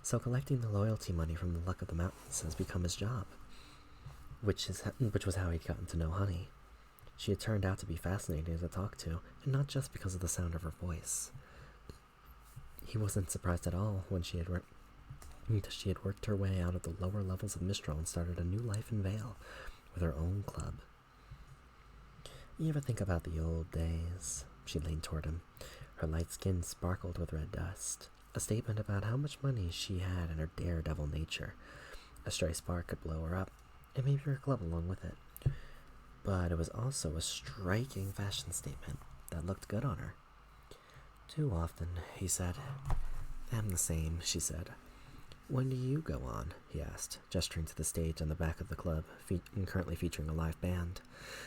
So collecting the loyalty money from the Luck of the Mountains has become his job, which was how he'd gotten to know Honey. She had turned out to be fascinating to talk to, and not just because of the sound of her voice. He wasn't surprised at all when she had worked her way out of the lower levels of Mistral and started a new life in Vale, with her own club. You ever think about the old days? She leaned toward him. Her light skin sparkled with red dust, a statement about how much money she had and her daredevil nature. A stray spark could blow her up, and maybe her club along with it. But it was also a striking fashion statement that looked good on her. Too often, he said. I'm the same, she said. When do you go on? He asked, gesturing to the stage on the back of the club, currently featuring a live band.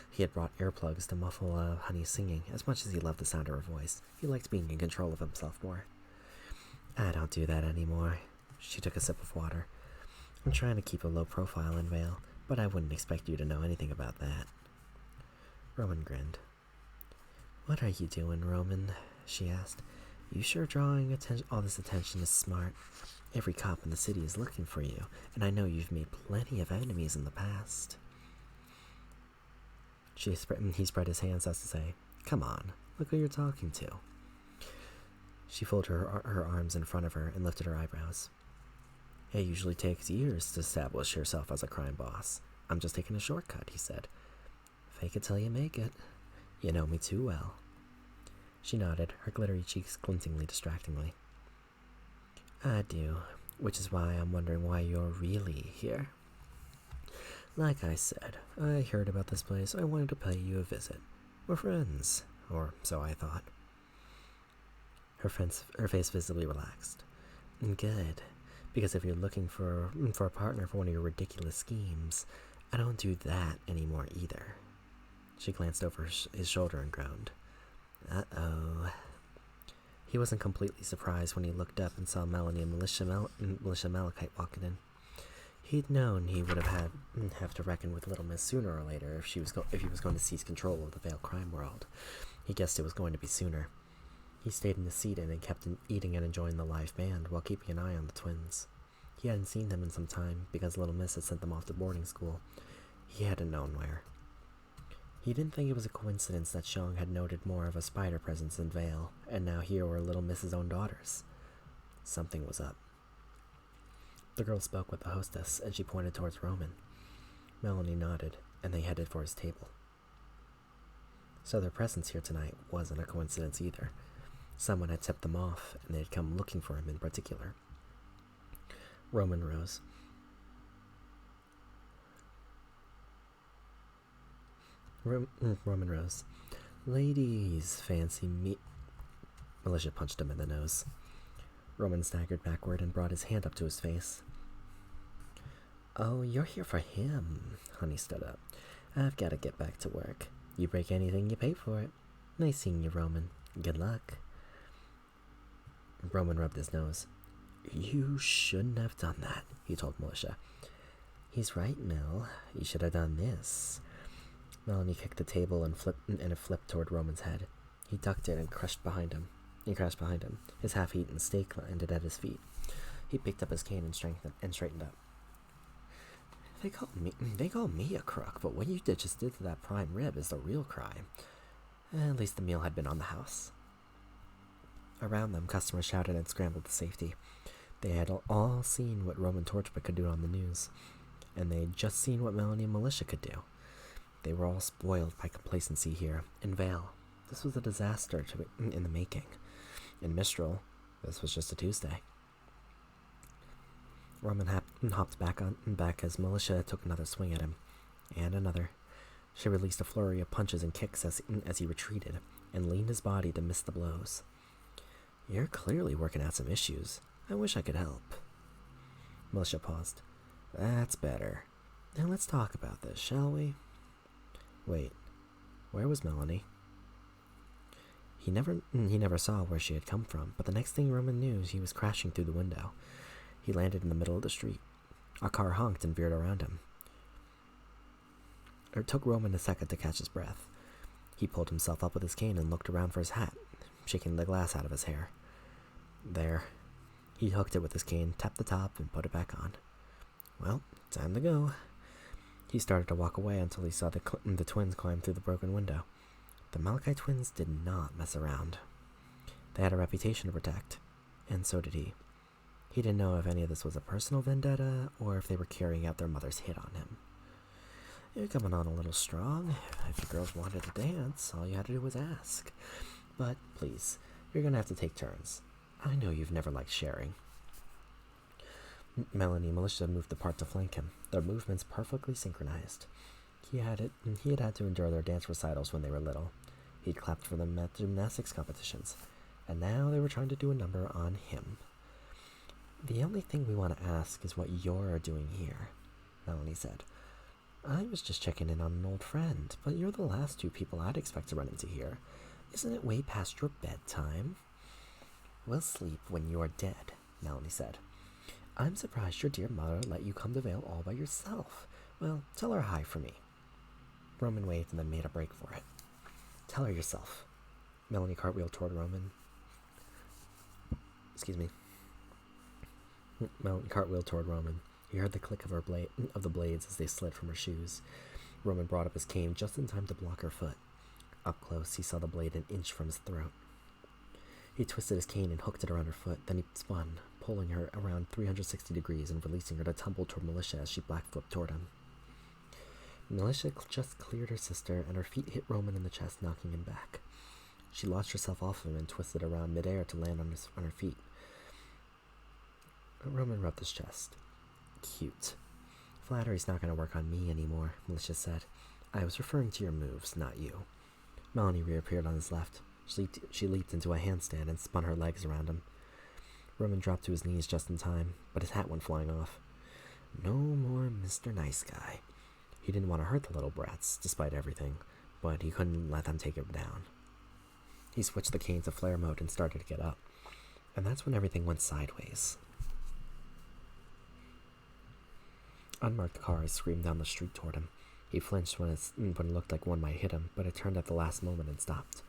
He had brought earplugs to muffle Honey's singing. As much as he loved the sound of her voice, he liked being in control of himself more. I don't do that anymore. She took a sip of water. I'm trying to keep a low profile in Vale, but I wouldn't expect you to know anything about that. Roman grinned. What are you doing, Roman? She asked. You sure drawing all this attention is smart. Every cop in the city is looking for you, and I know you've made plenty of enemies in the past. He spread his hands as to say, Come on, look who you're talking to. She folded her arms in front of her and lifted her eyebrows. It usually takes years to establish yourself as a crime boss. I'm just taking a shortcut, he said. Fake it till you make it. You know me too well. She nodded, her glittery cheeks glintingly distractingly. I do, which is why I'm wondering why you're really here. Like I said, I heard about this place, so I wanted to pay you a visit. We're friends, or so I thought. Her face visibly relaxed. Good, because if you're looking for a partner for one of your ridiculous schemes, I don't do that anymore either. She glanced over his shoulder and groaned. Uh-oh. He wasn't completely surprised when he looked up and saw Melanie and Militia Malachite walking in. He'd known he would have to reckon with Little Miss sooner or later if he was going to seize control of the Veil crime world. He guessed it was going to be sooner. He stayed in his seat and kept eating and enjoying the live band while keeping an eye on the twins. He hadn't seen them in some time because Little Miss had sent them off to boarding school. He hadn't known where. He didn't think it was a coincidence that Xiong had noted more of a spider presence in Vale, and now here were Little Miss's own daughters. Something was up. The girl spoke with the hostess, and she pointed towards Roman. Melanie nodded, and they headed for his table. So their presence here tonight wasn't a coincidence either. Someone had tipped them off, and they had come looking for him in particular. Roman rose. Roman rose. Ladies, fancy meat. Militia punched him in the nose. Roman staggered backward and brought his hand up to his face. Oh, you're here for him. Honey stood up. I've got to get back to work. You break anything, you pay for it. Nice seeing you, Roman. Good luck. Roman rubbed his nose. You shouldn't have done that, he told Militia. He's right, Mel. You should have done this. Melanie kicked the table and it flipped toward Roman's head. He ducked it and crashed behind him. His half-eaten steak landed at his feet. He picked up his cane and straightened up. They call me a crook, but what you just did to that prime rib is the real crime. At least the meal had been on the house. Around them, customers shouted and scrambled to safety. They had all seen what Roman Torchwick could do on the news, and they had just seen what Melanie and Militia could do. They were all spoiled by complacency here. In Vale, this was a disaster in the making. In Mistral, this was just a Tuesday. Roman hopped back as Militia took another swing at him, and another. She released a flurry of punches and kicks as he retreated, and leaned his body to miss the blows. You're clearly working out some issues. I wish I could help. Militia paused. That's better. Now let's talk about this, shall we? Wait, where was Melanie? He never saw where she had come from, but the next thing Roman knew, he was crashing through the window. He landed in the middle of the street. A car honked and veered around him. It took Roman a second to catch his breath. He pulled himself up with his cane and looked around for his hat, shaking the glass out of his hair. There. He hooked it with his cane, tapped the top, and put it back on. Well, time to go. He started to walk away until he saw the twins climb through the broken window. The Malachite twins did not mess around. They had a reputation to protect, and so did he. He didn't know if any of this was a personal vendetta, or if they were carrying out their mother's hit on him. You're coming on a little strong. If you girls wanted to dance, all you had to do was ask. But, please, you're gonna have to take turns. I know you've never liked sharing. Melanie and Militia moved apart to flank him, their movements perfectly synchronized. He had had to endure their dance recitals when they were little. He'd clapped for them at gymnastics competitions, and now they were trying to do a number on him. The only thing we want to ask is what you're doing here, Melanie said. I was just checking in on an old friend, but you're the last two people I'd expect to run into here. Isn't it way past your bedtime? We'll sleep when you're dead, Melanie said. I'm surprised your dear mother let you come to Vale all by yourself. Well, tell her hi for me. Roman waved and then made a break for it. Tell her yourself. Melanie cartwheeled toward Roman. Melanie cartwheeled toward Roman. He heard the click of the blades as they slid from her shoes. Roman brought up his cane just in time to block her foot. Up close, he saw the blade an inch from his throat. He twisted his cane and hooked it around her foot, then he spun, pulling her around 360 degrees and releasing her to tumble toward Militia as she black-flipped toward him. Militia just cleared her sister, and her feet hit Roman in the chest, knocking him back. She launched herself off of him and twisted around midair to land on her feet. Roman rubbed his chest. Cute. Flattery's not going to work on me anymore, Militia said. I was referring to your moves, not you. Melanie reappeared on his left. She leaped into a handstand and spun her legs around him. Roman dropped to his knees just in time, but his hat went flying off. No more Mr. Nice Guy. He didn't want to hurt the little brats, despite everything, but he couldn't let them take him down. He switched the cane to flare mode and started to get up. And that's when everything went sideways. Unmarked cars screamed down the street toward him. He flinched when it looked like one might hit him, but it turned at the last moment and stopped.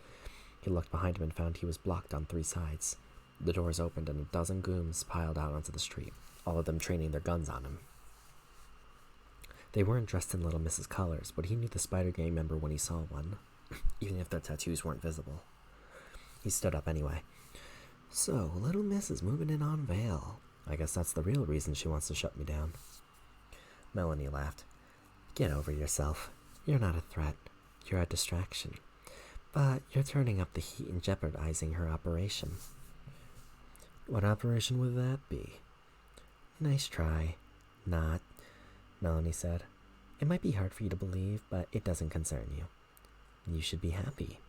He looked behind him and found he was blocked on 3 sides. The doors opened and a dozen goons piled out onto the street, all of them training their guns on him. They weren't dressed in Little Mrs. colors, but he knew the Spider Gang member when he saw one, even if their tattoos weren't visible. He stood up anyway. So, Little Miss is moving in on Vale. I guess that's the real reason she wants to shut me down. Melanie laughed. Get over yourself. You're not a threat. You're a distraction. But you're turning up the heat and jeopardizing her operation. What operation would that be? Nice try. Not, Melanie said. It might be hard for you to believe, but it doesn't concern you. You should be happy.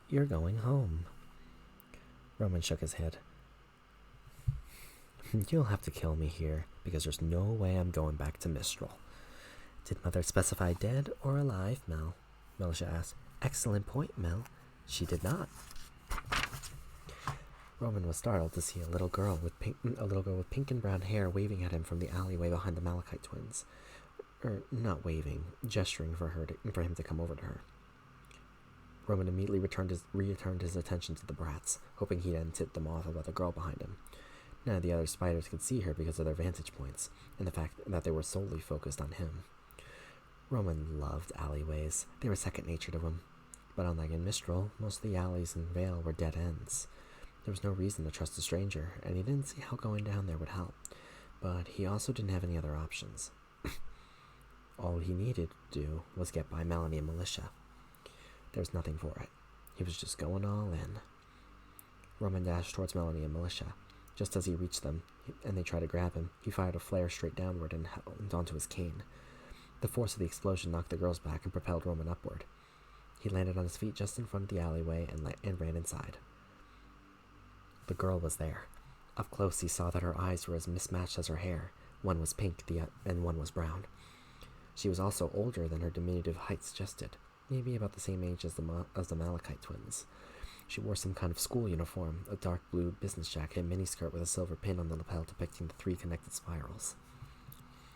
You're going home. Roman shook his head. You'll have to kill me here, because there's no way I'm going back to Mistral. Did Mother specify dead or alive, Mel? Melisha asked. Excellent point, Mel. She did not. Roman was startled to see a little girl with pink and brown hair waving at him from the alleyway behind the Malachite twins. Not waving, gesturing for him to come over to her. Roman immediately returned his attention to the brats, hoping he hadn't tipped them off about the girl behind him. None of the other spiders could see her because of their vantage points, and the fact that they were solely focused on him. Roman loved alleyways. They were second nature to him. But unlike in Mistral, most of the alleys in Vale were dead ends. There was no reason to trust a stranger, and he didn't see how going down there would help. But he also didn't have any other options. All he needed to do was get by Melanie and Militia. There was nothing for it. He was just going all in. Roman dashed towards Melanie and Militia. Just as he reached them, and they tried to grab him, he fired a flare straight downward and held onto his cane. The force of the explosion knocked the girls back and propelled Roman upward. He landed on his feet just in front of the alleyway and ran inside. The girl was there. Up close, he saw that her eyes were as mismatched as her hair. One was pink and one was brown. She was also older than her diminutive height suggested, maybe about the same age as the Malachite twins. She wore some kind of school uniform, a dark blue business jacket and miniskirt with a silver pin on the lapel depicting the 3 connected spirals.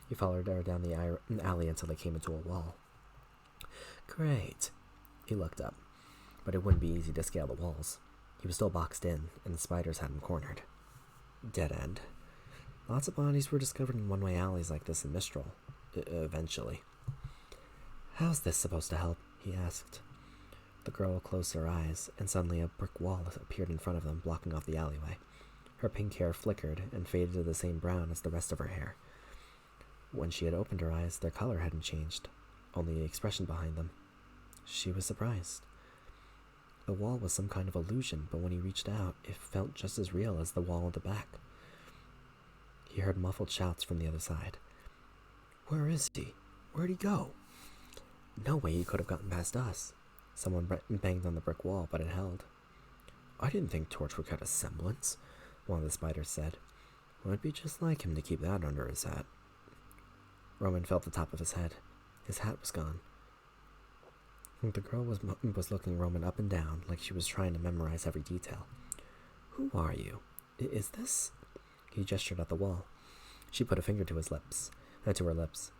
He followed her down the alley until they came into a wall. Great. He looked up, but it wouldn't be easy to scale the walls. He was still boxed in, and the spiders had him cornered. Dead end. Lots of bodies were discovered in one-way alleys like this in Mistral. Eventually. How's this supposed to help? He asked. The girl closed her eyes, and suddenly a brick wall appeared in front of them, blocking off the alleyway. Her pink hair flickered and faded to the same brown as the rest of her hair. When she had opened her eyes, their color hadn't changed, only the expression behind them. She was surprised. The wall was some kind of illusion, but when he reached out, it felt just as real as the wall at the back. He heard muffled shouts from the other side. Where is he? Where'd he go? No way he could have gotten past us. Someone banged on the brick wall, but it held. I didn't think Torchwick had a semblance, one of the spiders said. Well, it'd be just like him to keep that under his hat. Roman felt the top of his head. His hat was gone. The girl was looking Roman up and down like she was trying to memorize every detail. Who are you? Is this? He gestured at the wall. She put a finger to her lips.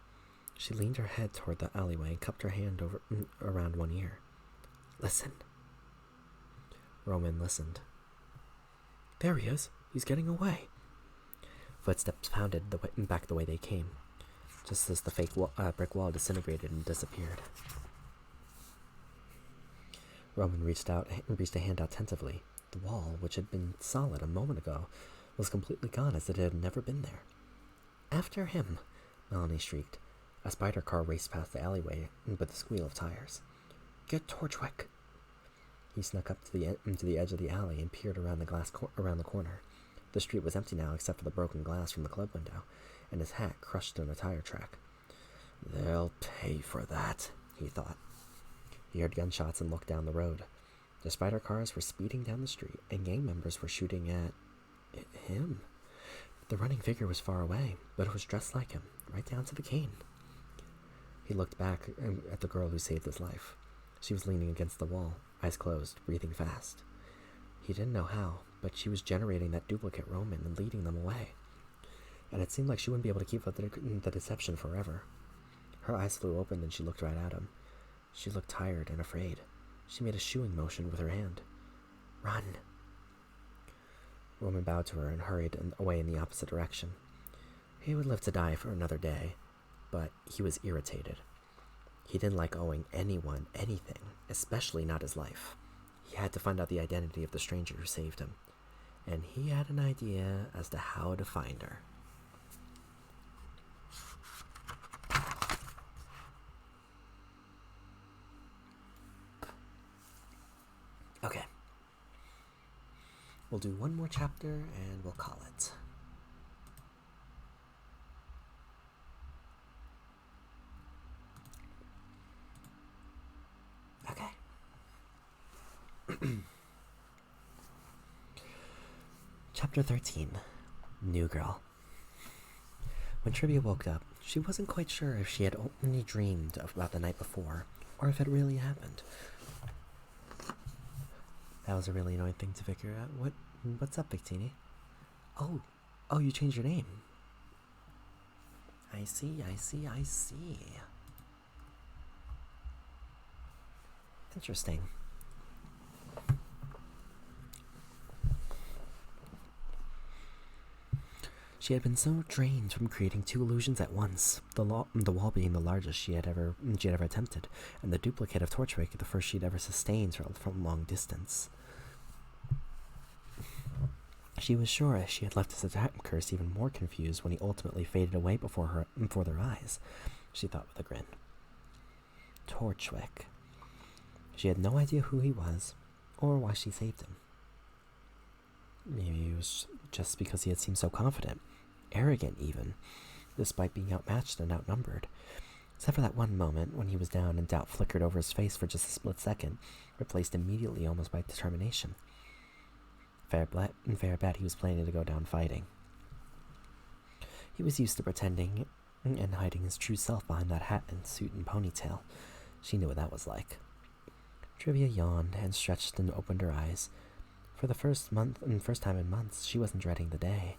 She leaned her head toward the alleyway and cupped her hand around one ear. Listen. Roman listened. There he is. He's getting away. Footsteps pounded back the way they came, just as the fake brick wall disintegrated and disappeared. Roman reached a hand out tentatively. The wall, which had been solid a moment ago, was completely gone as if it had never been there. After him, Melanie shrieked. A spider car raced past the alleyway with a squeal of tires. Get Torchwick! He snuck up to the edge of the alley and peered around the corner. The street was empty now except for the broken glass from the club window, and his hat crushed in a tire track. They'll pay for that, he thought. He heard gunshots and looked down the road. The spider cars were speeding down the street, and gang members were shooting at him. The running figure was far away, but it was dressed like him, right down to the cane. He looked back at the girl who saved his life. She was leaning against the wall, eyes closed, breathing fast. He didn't know how, but she was generating that duplicate Roman and leading them away. And it seemed like she wouldn't be able to keep up the deception forever. Her eyes flew open and she looked right at him. She looked tired and afraid. She made a shooing motion with her hand. "Run." Roman bowed to her and hurried away in the opposite direction. He would live to die for another day, but he was irritated. He didn't like owing anyone anything, especially not his life. He had to find out the identity of the stranger who saved him, and he had an idea as to how to find her. Okay. We'll do one more chapter and we'll call it. Okay. Chapter 13. New Girl. When Trivia woke up, she wasn't quite sure if she had only dreamed about the night before, or if it really happened. That was a really annoying thing to figure out. What's up, Victini? Oh, you changed your name. I see. Interesting. She had been so drained from creating two illusions at once, the wall being the largest she had ever attempted, and the duplicate of Torchwick the first she'd ever sustained from long distance. She was sure she had left his attack curse even more confused when he ultimately faded away before their eyes, she thought with a grin. Torchwick. She had no idea who he was, or why she saved him. Maybe it was just because he had seemed so confident, arrogant even, despite being outmatched and outnumbered. Except for that one moment when he was down and doubt flickered over his face for just a split second, replaced immediately almost by determination. Fair bet he was planning to go down fighting. He was used to pretending and hiding his true self behind that hat and suit and ponytail. She knew what that was like. Trivia yawned and stretched and opened her eyes. For the first time in months, she wasn't dreading the day.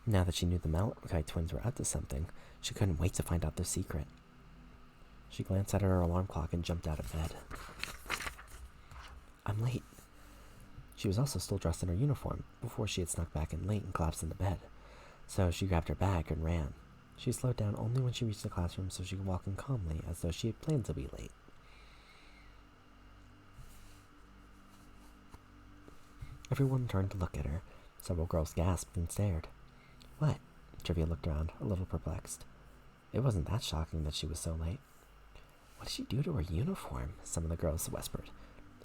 Now that she knew the Malachite twins were up to something, she couldn't wait to find out their secret. She glanced at her alarm clock and jumped out of bed. I'm late. She was also still dressed in her uniform before she had snuck back in late and collapsed into bed. So she grabbed her bag and ran. She slowed down only when she reached the classroom so she could walk in calmly as though she had planned to be late. Everyone turned to look at her. Several girls gasped and stared. What? Trivia looked around, a little perplexed. It wasn't that shocking that she was so late. What did she do to her uniform? Some of the girls whispered.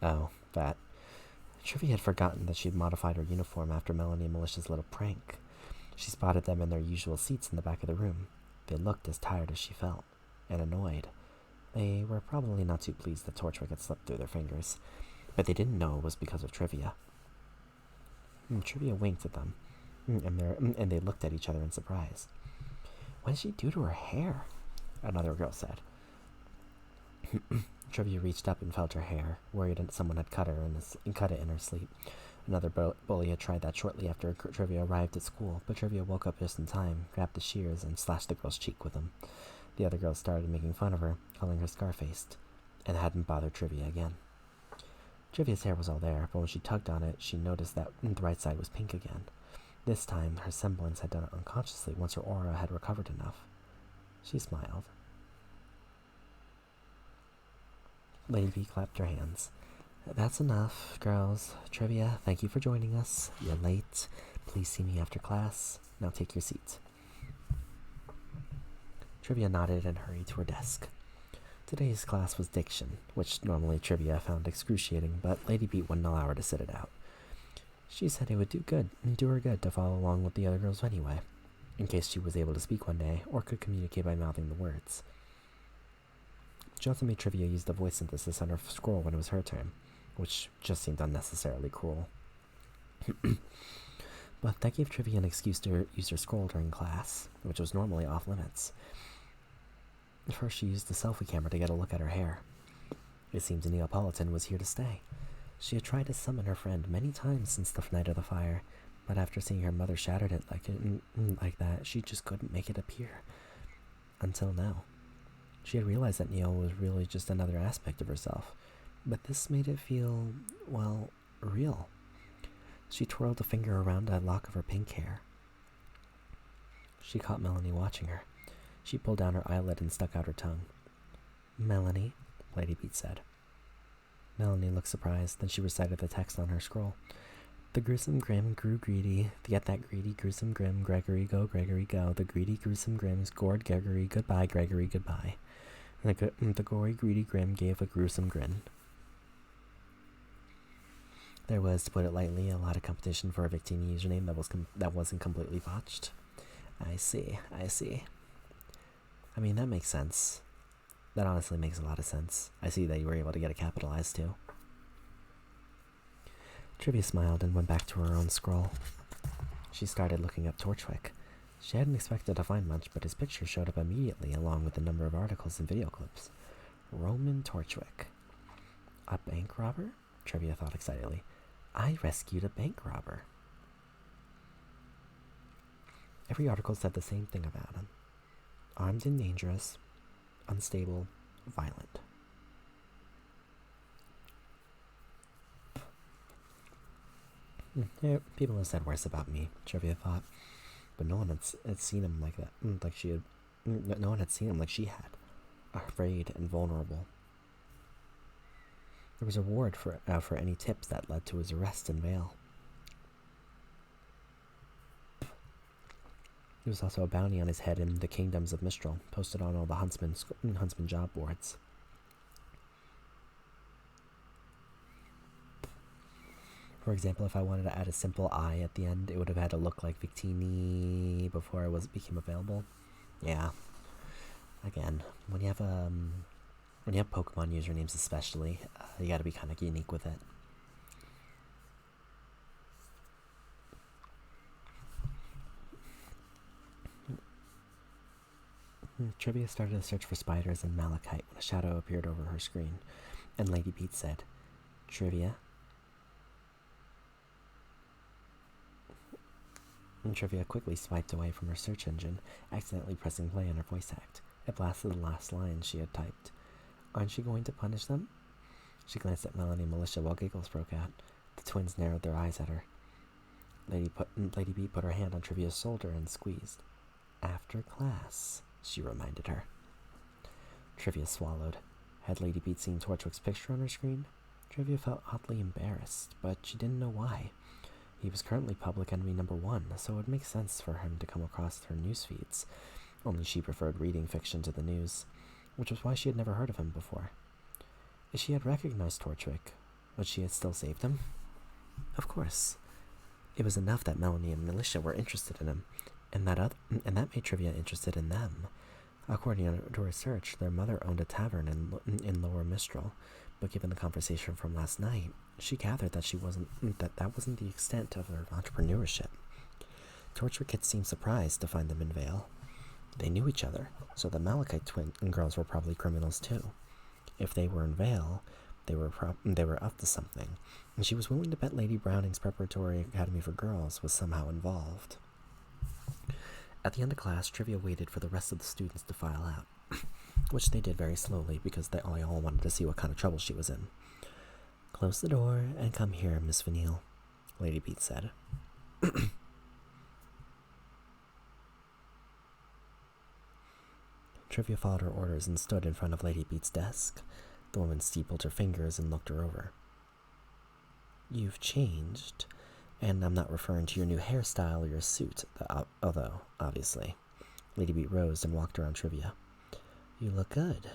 Oh, that. Trivia had forgotten that she'd modified her uniform after Melanie and Melicia's little prank. She spotted them in their usual seats in the back of the room. They looked as tired as she felt, and annoyed. They were probably not too pleased that Torchwick had slipped through their fingers, but they didn't know it was because of Trivia. Trivia winked at them, and they looked at each other in surprise. What did she do to her hair? Another girl said. Trivia reached up and felt her hair, worried that someone had cut it in her sleep. Another bully had tried that shortly after Trivia arrived at school, but Trivia woke up just in time, grabbed the shears, and slashed the girl's cheek with them. The other girls started making fun of her, calling her scar-faced, and hadn't bothered Trivia again. Trivia's hair was all there, but when she tugged on it, she noticed that the right side was pink again. This time, her semblance had done it unconsciously once her aura had recovered enough. She smiled. Lady B clapped her hands. That's enough, girls. Trivia, thank you for joining us. You're late. Please see me after class. Now take your seat. Trivia nodded and hurried to her desk. Today's class was diction, which normally Trivia found excruciating, but Lady B wouldn't allow her to sit it out. She said it would do her good to follow along with the other girls anyway, in case she was able to speak one day or could communicate by mouthing the words. She also made Trivia use the voice synthesis on her scroll when it was her turn, which just seemed unnecessarily cruel. But that gave Trivia an excuse to use her scroll during class, which was normally off limits. First, she used the selfie camera to get a look at her hair. It seemed the Neapolitan was here to stay. She had tried to summon her friend many times since the night of the fire, but after seeing her mother shattered it like that, she just couldn't make it appear. Until now. She had realized that Neil was really just another aspect of herself, but this made it feel, well, real. She twirled a finger around a lock of her pink hair. She caught Melanie watching her. She pulled down her eyelid and stuck out her tongue. "Melanie," Lady Beat said. Melanie looked surprised, then she recited the text on her scroll. "The gruesome grim grew greedy, yet that greedy gruesome grim, Gregory go, the greedy gruesome grims gored Gregory, goodbye, Gregory, goodbye. The gory greedy grim gave a gruesome grin." There was, to put it lightly, a lot of competition for a Victini username that wasn't completely botched. I see. I mean, that makes sense. That honestly makes a lot of sense. I see that you were able to get it capitalized too. Trivia smiled and went back to her own scroll. She started looking up Torchwick. She hadn't expected to find much, but his picture showed up immediately along with a number of articles and video clips. Roman Torchwick. A bank robber? Trivia thought excitedly. I rescued a bank robber. Every article said the same thing about him. Armed and dangerous, unstable, violent. Yeah, people have said worse about me, Trivia thought, but no one had seen him like that, no one had seen him like she had, afraid and vulnerable. There was a reward for any tips that led to his arrest in Vale. There was also a bounty on his head in the kingdoms of Mistral, posted on all the huntsman job boards. For example, if I wanted to add a simple I at the end, it would have had to look like Victini before it became available. Yeah. Again, when you have Pokemon usernames especially, you gotta be kind of unique with it. Trivia started a search for spiders and malachite when a shadow appeared over her screen, and Lady Beat said, "Trivia?" And Trivia quickly swiped away from her search engine, accidentally pressing play on her voice act. It blasted the last line she had typed. "Aren't you going to punish them?" She glanced at Melanie and Militia while giggles broke out. The twins narrowed their eyes at her. Lady B put her hand on Trivia's shoulder and squeezed. "After class," she reminded her. Trivia swallowed. Had Lady Beat seen Torchwick's picture on her screen? Trivia felt oddly embarrassed, but she didn't know why. He was currently public enemy number 1, so it would make sense for him to come across her news feeds. Only she preferred reading fiction to the news, which was why she had never heard of him before. If she had recognized Torchwick, would she have still saved him? Of course. It was enough that Melanie and Militia were interested in him, and that made Trivia interested in them. According to her search, their mother owned a tavern in Lower Mistral, but given the conversation from last night, she gathered that that wasn't the extent of their entrepreneurship. Torchwick had seemed surprised to find them in Vale. They knew each other, so the Malachite twin girls were probably criminals too. If they were in Vale, they were up to something, and she was willing to bet Lady Browning's preparatory academy for girls was somehow involved. At the end of class, Trivia waited for the rest of the students to file out, which they did very slowly because they all wanted to see what kind of trouble she was in. "Close the door and come here, Miss Vanille," Lady Beat said. Trivia followed her orders and stood in front of Lady Beat's desk. The woman steepled her fingers and looked her over. "You've changed, and I'm not referring to your new hairstyle or your suit, although, obviously." Lady Beat rose and walked around Trivia. "You look good.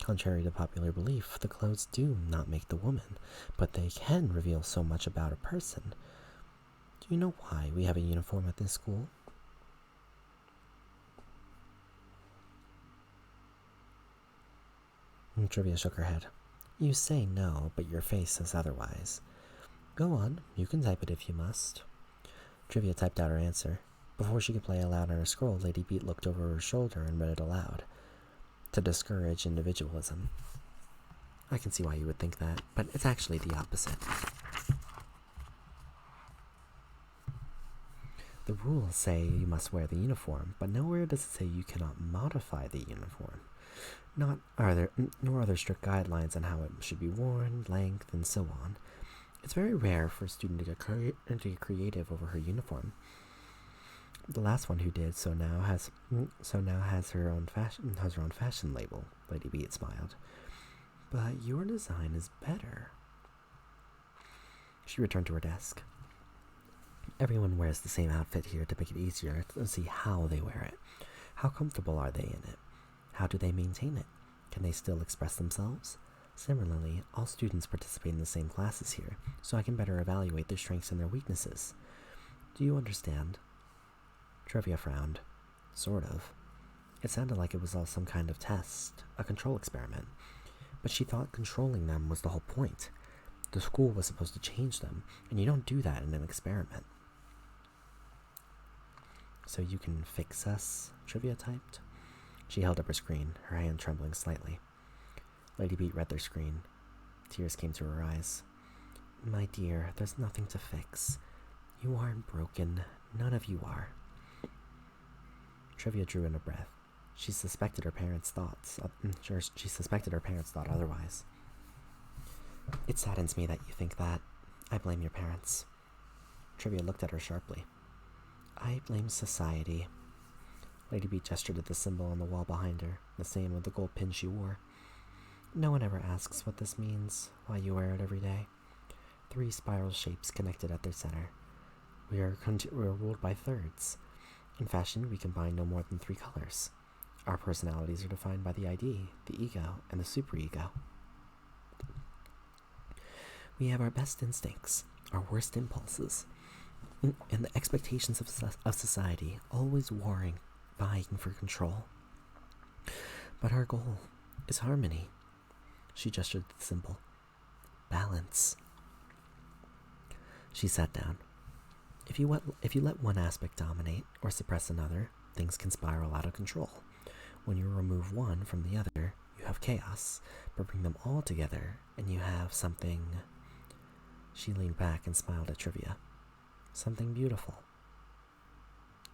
Contrary to popular belief, the clothes do not make the woman, but they can reveal so much about a person. Do you know why we have a uniform at this school?" Trivia shook her head. "You say no, but your face says otherwise. Go on, you can type it if you must." Trivia typed out her answer. Before she could play aloud on her scroll, Lady Beat looked over her shoulder and read it aloud. "To discourage individualism." I can see why you would think that, but it's actually the opposite. The rules say you must wear the uniform, but nowhere does it say you cannot modify the uniform. Nor are there strict guidelines on how it should be worn, length, and so on. It's very rare for a student to get creative over her uniform. The last one who did so now has her own fashion label. Lady Beat smiled. But your design is better. She returned to her desk. Everyone wears the same outfit here to make it easier to see how they wear it. How comfortable are they in it? How do they maintain it? Can they still express themselves? Similarly, all students participate in the same classes here, so I can better evaluate their strengths and their weaknesses. Do you understand? Trivia frowned. Sort of. It sounded like it was all some kind of test, a control experiment. But she thought controlling them was the whole point. The school was supposed to change them, and you don't do that in an experiment. So you can fix us? Trivia typed. She held up her screen, her hand trembling slightly. Lady Beat read their screen. Tears came to her eyes. My dear, there's nothing to fix. You aren't broken. None of you are. Trivia drew in a breath. She suspected her parents' thought otherwise. It saddens me that you think that. I blame your parents. Trivia looked at her sharply. I blame society. Lady B gestured at the symbol on the wall behind her, the same with the gold pin she wore. No one ever asks what this means, why you wear it every day. 3 spiral shapes connected at their center. We are ruled by thirds. In fashion, we combine no more than 3 colors. Our personalities are defined by the ID, the ego, and the superego. We have our best instincts, our worst impulses, and the expectations of society, always vying for control. But our goal is harmony. She gestured to the symbol. Balance. She sat down. If you let one aspect dominate or suppress another, things can spiral out of control. When you remove one from the other, you have chaos, but bring them all together, and you have something... She leaned back and smiled at Trivia. Something beautiful.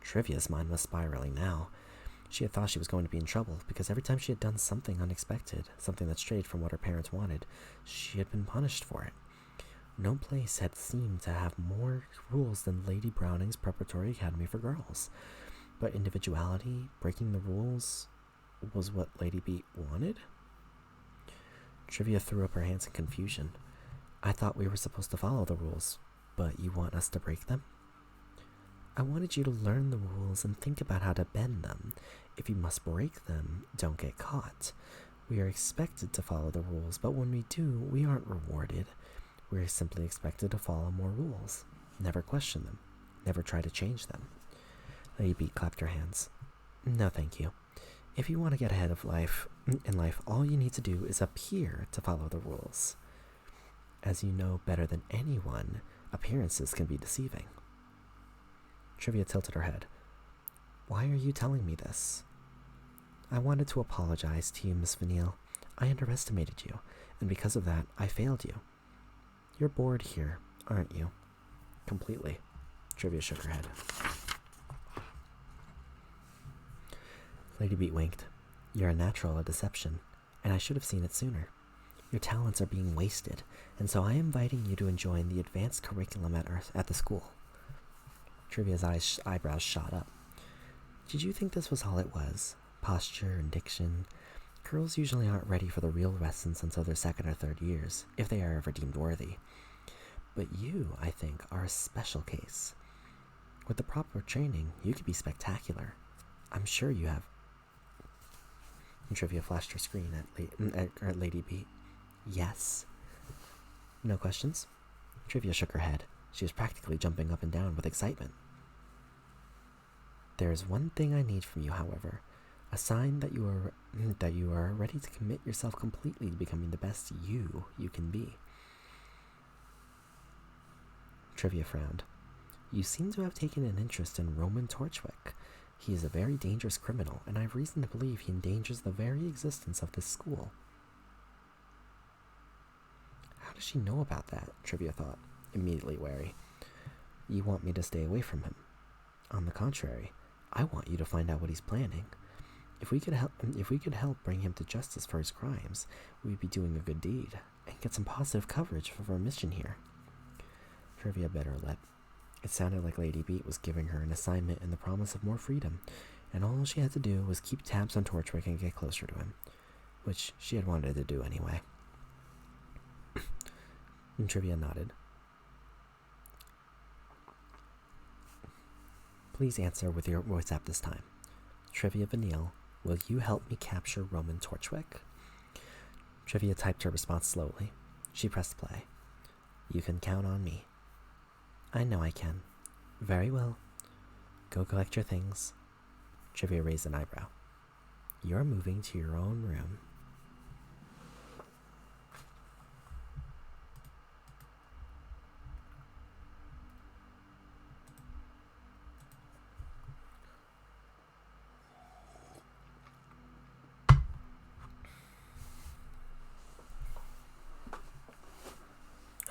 Trivia's mind was spiraling now. She had thought she was going to be in trouble, because every time she had done something unexpected, something that strayed from what her parents wanted, she had been punished for it. No place had seemed to have more rules than Lady Browning's Preparatory Academy for Girls. But individuality, breaking the rules, was what Lady B wanted? Trivia threw up her hands in confusion. I thought we were supposed to follow the rules, but you want us to break them? I wanted you to learn the rules and think about how to bend them. If you must break them, don't get caught. We are expected to follow the rules, but when we do, we aren't rewarded. We are simply expected to follow more rules. Never question them. Never try to change them. Lady B clapped her hands. No, thank you. If you want to get ahead in life, all you need to do is appear to follow the rules. As you know better than anyone, appearances can be deceiving. Trivia tilted her head. Why are you telling me this? I wanted to apologize to you, Miss Vanille. I underestimated you, and because of that, I failed you. You're bored here, aren't you? Completely. Trivia shook her head. Lady Beat winked. You're a natural at deception, and I should have seen it sooner. Your talents are being wasted, and so I am inviting you to join the advanced curriculum at the school. Trivia's eyebrows shot up. Did you think this was all it was? Posture and diction? Girls usually aren't ready for the real lessons until their 2nd or 3rd years, if they are ever deemed worthy. But you, I think, are a special case. With the proper training, you could be spectacular. I'm sure you have... Trivia flashed her screen at Lady B. Yes. No questions? Trivia shook her head. She was practically jumping up and down with excitement. There is one thing I need from you, however. A sign that you are ready to commit yourself completely to becoming the best you can be. Trivia frowned. You seem to have taken an interest in Roman Torchwick. He is a very dangerous criminal, and I have reason to believe he endangers the very existence of this school. How does she know about that? Trivia thought, immediately wary. You want me to stay away from him? On the contrary, I want you to find out what he's planning. If we could help bring him to justice for his crimes, we'd be doing a good deed and get some positive coverage for our mission here. Trivia bit her lip. It sounded like Lady Beat was giving her an assignment and the promise of more freedom, and all she had to do was keep tabs on Torchwick and get closer to him, which she had wanted to do anyway. And Trivia nodded. Please answer with your WhatsApp this time. Trivia Vanille, will you help me capture Roman Torchwick? Trivia typed her response slowly. She pressed play. You can count on me. I know I can. Very well. Go collect your things. Trivia raised an eyebrow. You're moving to your own room.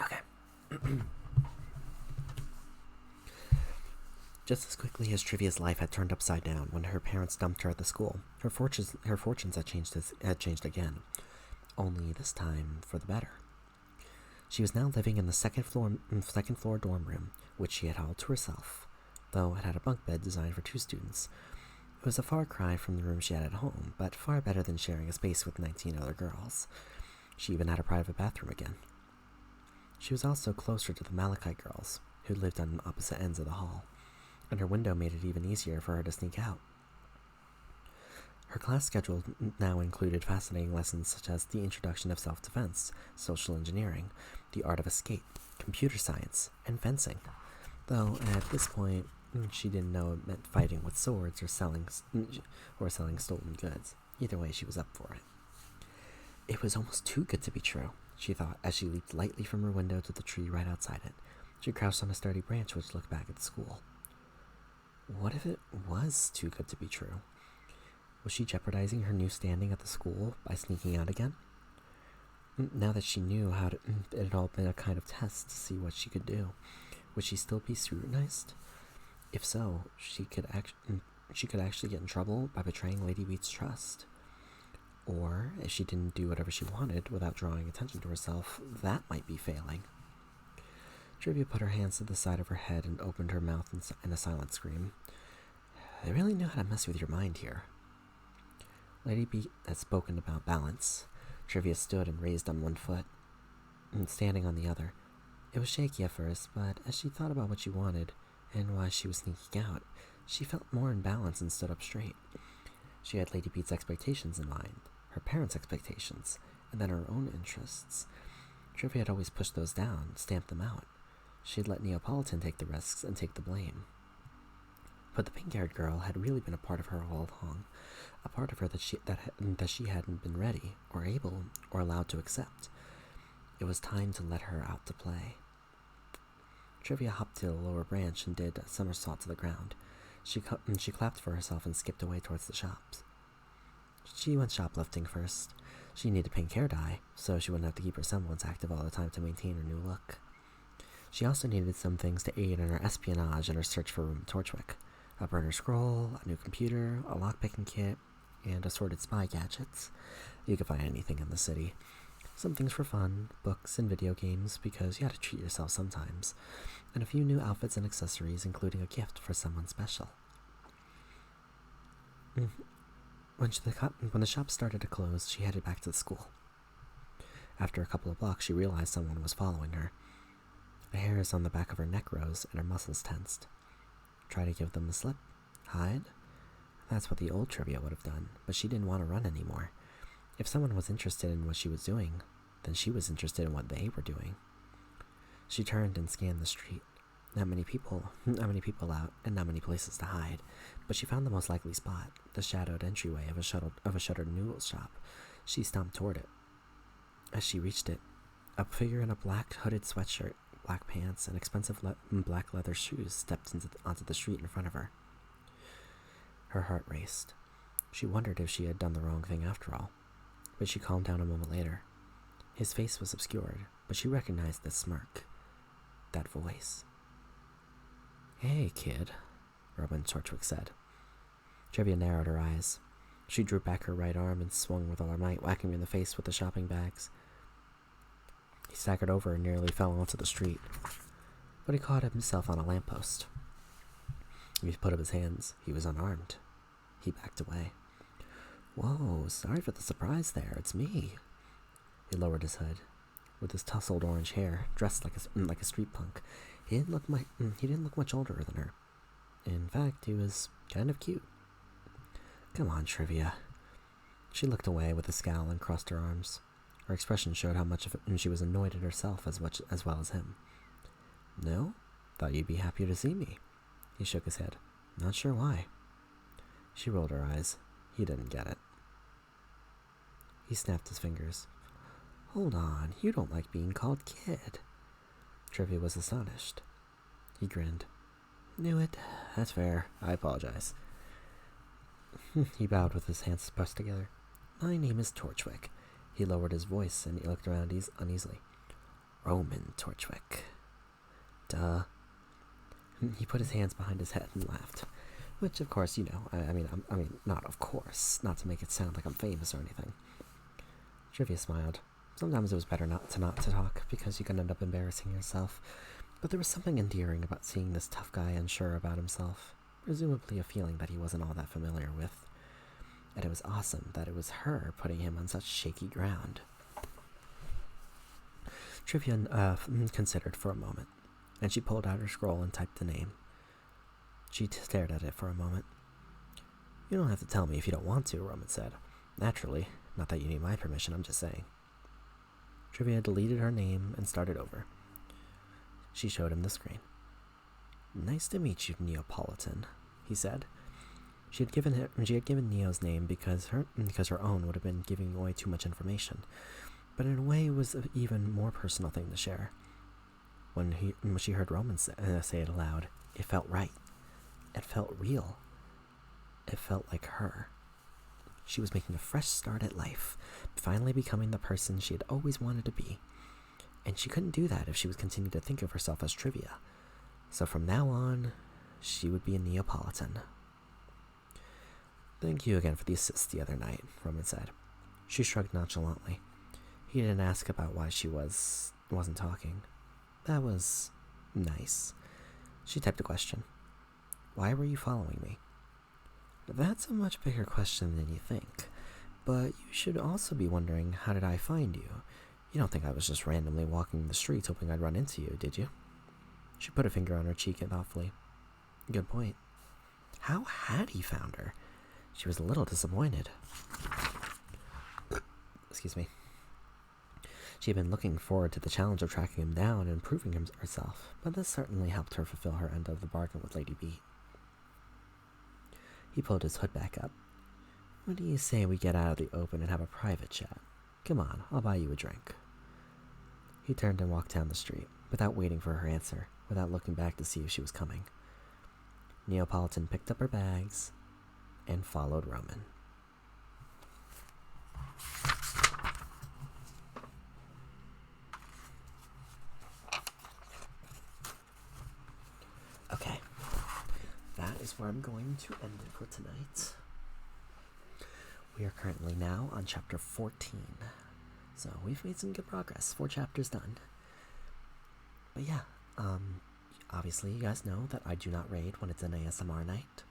Okay. Just as quickly as Trivia's life had turned upside down when her parents dumped her at the school, her fortunes had changed again, only this time for the better. She was now living in the second floor dorm room, which she had all to herself, though it had a bunk bed designed for 2 students. It was a far cry from the room she had at home, but far better than sharing a space with 19 other girls. She even had a private bathroom again. She was also closer to the Malachite girls, who lived on opposite ends of the hall, and her window made it even easier for her to sneak out. Her class schedule now included fascinating lessons such as the introduction of self-defense, social engineering, the art of escape, computer science, and fencing, though at this point she didn't know it meant fighting with swords or selling stolen goods. Either way, she was up for it. It was almost too good to be true, she thought, as she leaped lightly from her window to the tree right outside it. She crouched on a sturdy branch which looked back at the school. What if it was too good to be true? Was she jeopardizing her new standing at the school by sneaking out again? Now that she knew it had all been a kind of test to see what she could do, would she still be scrutinized? If so, she could actually get in trouble by betraying Lady Beat's trust. Or, if she didn't do whatever she wanted without drawing attention to herself, that might be failing. Trivia put her hands to the side of her head and opened her mouth in a silent scream. They really know how to mess with your mind here. Lady Beat had spoken about balance. Trivia stood and raised on one foot, and standing on the other. It was shaky at first, but as she thought about what she wanted and why she was sneaking out, she felt more in balance and stood up straight. She had Lady Beat's expectations in mind, her parents' expectations, and then her own interests. Trivia had always pushed those down, stamped them out. She had let Neapolitan take the risks and take the blame. But the pink-haired girl had really been a part of her all along, a part of her that she hadn't been ready, or able, or allowed to accept. It was time to let her out to play. Trivia hopped to the lower branch and did a somersault to the ground. She clapped for herself and skipped away towards the shops. She went shoplifting first. She needed pink hair dye, so she wouldn't have to keep her semblance active all the time to maintain her new look. She also needed some things to aid in her espionage and her search for Roman Torchwick. A burner scroll, a new computer, a lockpicking kit, and assorted spy gadgets. You could find anything in the city. Some things for fun, books and video games, because you had to treat yourself sometimes, and a few new outfits and accessories, including a gift for someone special. When the shop started to close, she headed back to the school. After a couple of blocks, she realized someone was following her. The hairs on the back of her neck rose and her muscles tensed. Try to give them the slip? Hide? That's what the old Trivia would have done, but she didn't want to run anymore. If someone was interested in what she was doing, then she was interested in what they were doing. She turned and scanned the street. Not many people out, and not many places to hide, but she found the most likely spot, the shadowed entryway of a shuttered noodle shop. She stomped toward it. As she reached it, a figure in a black hooded sweatshirt, black pants, and expensive black leather shoes stepped onto the street in front of her. Her heart raced. She wondered if she had done the wrong thing after all, but she calmed down a moment later. His face was obscured, but she recognized the smirk, that voice. "Hey, kid," Roman Torchwick said. Trivia narrowed her eyes. She drew back her right arm and swung with all her might, whacking me in the face with the shopping bags. He staggered over and nearly fell onto the street, but he caught himself on a lamppost. He put up his hands. He was unarmed. He backed away. Whoa, sorry for the surprise there. It's me. He lowered his hood. With his tousled orange hair, dressed like a street punk, he didn't look much older than her. In fact, he was kind of cute. Come on, Trivia. She looked away with a scowl and crossed her arms. Her expression showed how much of it she was annoyed at herself as well as him. No? Thought you'd be happier to see me. He shook his head. Not sure why. She rolled her eyes. He didn't get it. He snapped his fingers. Hold on, you don't like being called kid. Trivia was astonished. He grinned. Knew it. That's fair. I apologize. He bowed with his hands pressed together. My name is Torchwick. He lowered his voice and he looked around uneasily. Roman Torchwick. Duh. He put his hands behind his head and laughed. Which, of course, I mean, not of course, not to make it sound like I'm famous or anything. Trivia smiled. Sometimes it was better not to talk, because you can end up embarrassing yourself. But there was something endearing about seeing this tough guy unsure about himself, presumably a feeling that he wasn't all that familiar with. And it was awesome that it was her putting him on such shaky ground. Trivia considered for a moment, and she pulled out her scroll and typed the name. She stared at it for a moment. You don't have to tell me if you don't want to, Roman said. Naturally, not that you need my permission, I'm just saying. Trivia deleted her name and started over. She showed him the screen. Nice to meet you, Neapolitan, he said. She had given Neo's name because her own would have been giving away too much information, but in a way it was an even more personal thing to share. When she heard Roman say it aloud, it felt right. It felt real. It felt like her. She was making a fresh start at life, finally becoming the person she had always wanted to be. And she couldn't do that if she was continuing to think of herself as Trivia. So from now on, she would be a Neapolitan. Thank you again for the assist the other night, Roman said. She shrugged nonchalantly. He didn't ask about why she wasn't talking. That was nice. She typed a question. Why were you following me? That's a much bigger question than you think. But you should also be wondering, how did I find you? You don't think I was just randomly walking the streets hoping I'd run into you, did you? She put a finger on her cheek thoughtfully. Good point. How had he found her? She was a little disappointed. Excuse me. She had been looking forward to the challenge of tracking him down and proving herself, but this certainly helped her fulfill her end of the bargain with Lady B. He pulled his hood back up. What do you say we get out of the open and have a private chat? Come on, I'll buy you a drink. He turned and walked down the street, without waiting for her answer, without looking back to see if she was coming. Neapolitan picked up her bags and followed Roman. Okay, that is where I'm going to end it for tonight. We are currently now on chapter 14, so we've made some good progress. 4 chapters done. But yeah, obviously you guys know that I do not raid when it's an ASMR night.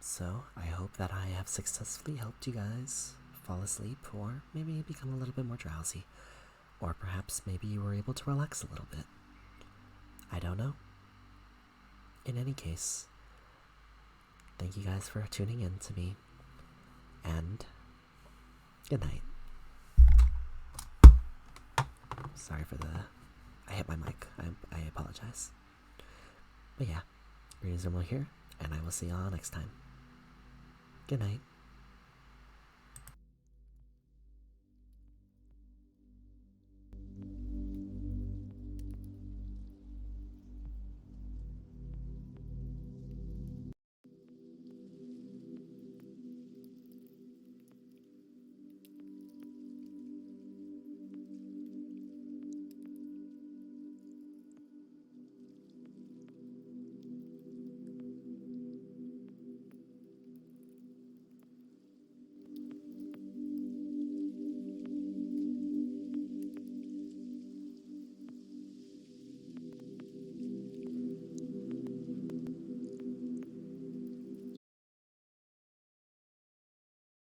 So I hope that I have successfully helped you guys fall asleep, or maybe become a little bit more drowsy, or perhaps maybe you were able to relax a little bit. I don't know. In any case, thank you guys for tuning in to me, and good night. Sorry for I hit my mic. I apologize. But yeah, Reasonable here, and I will see y'all next time. Good night.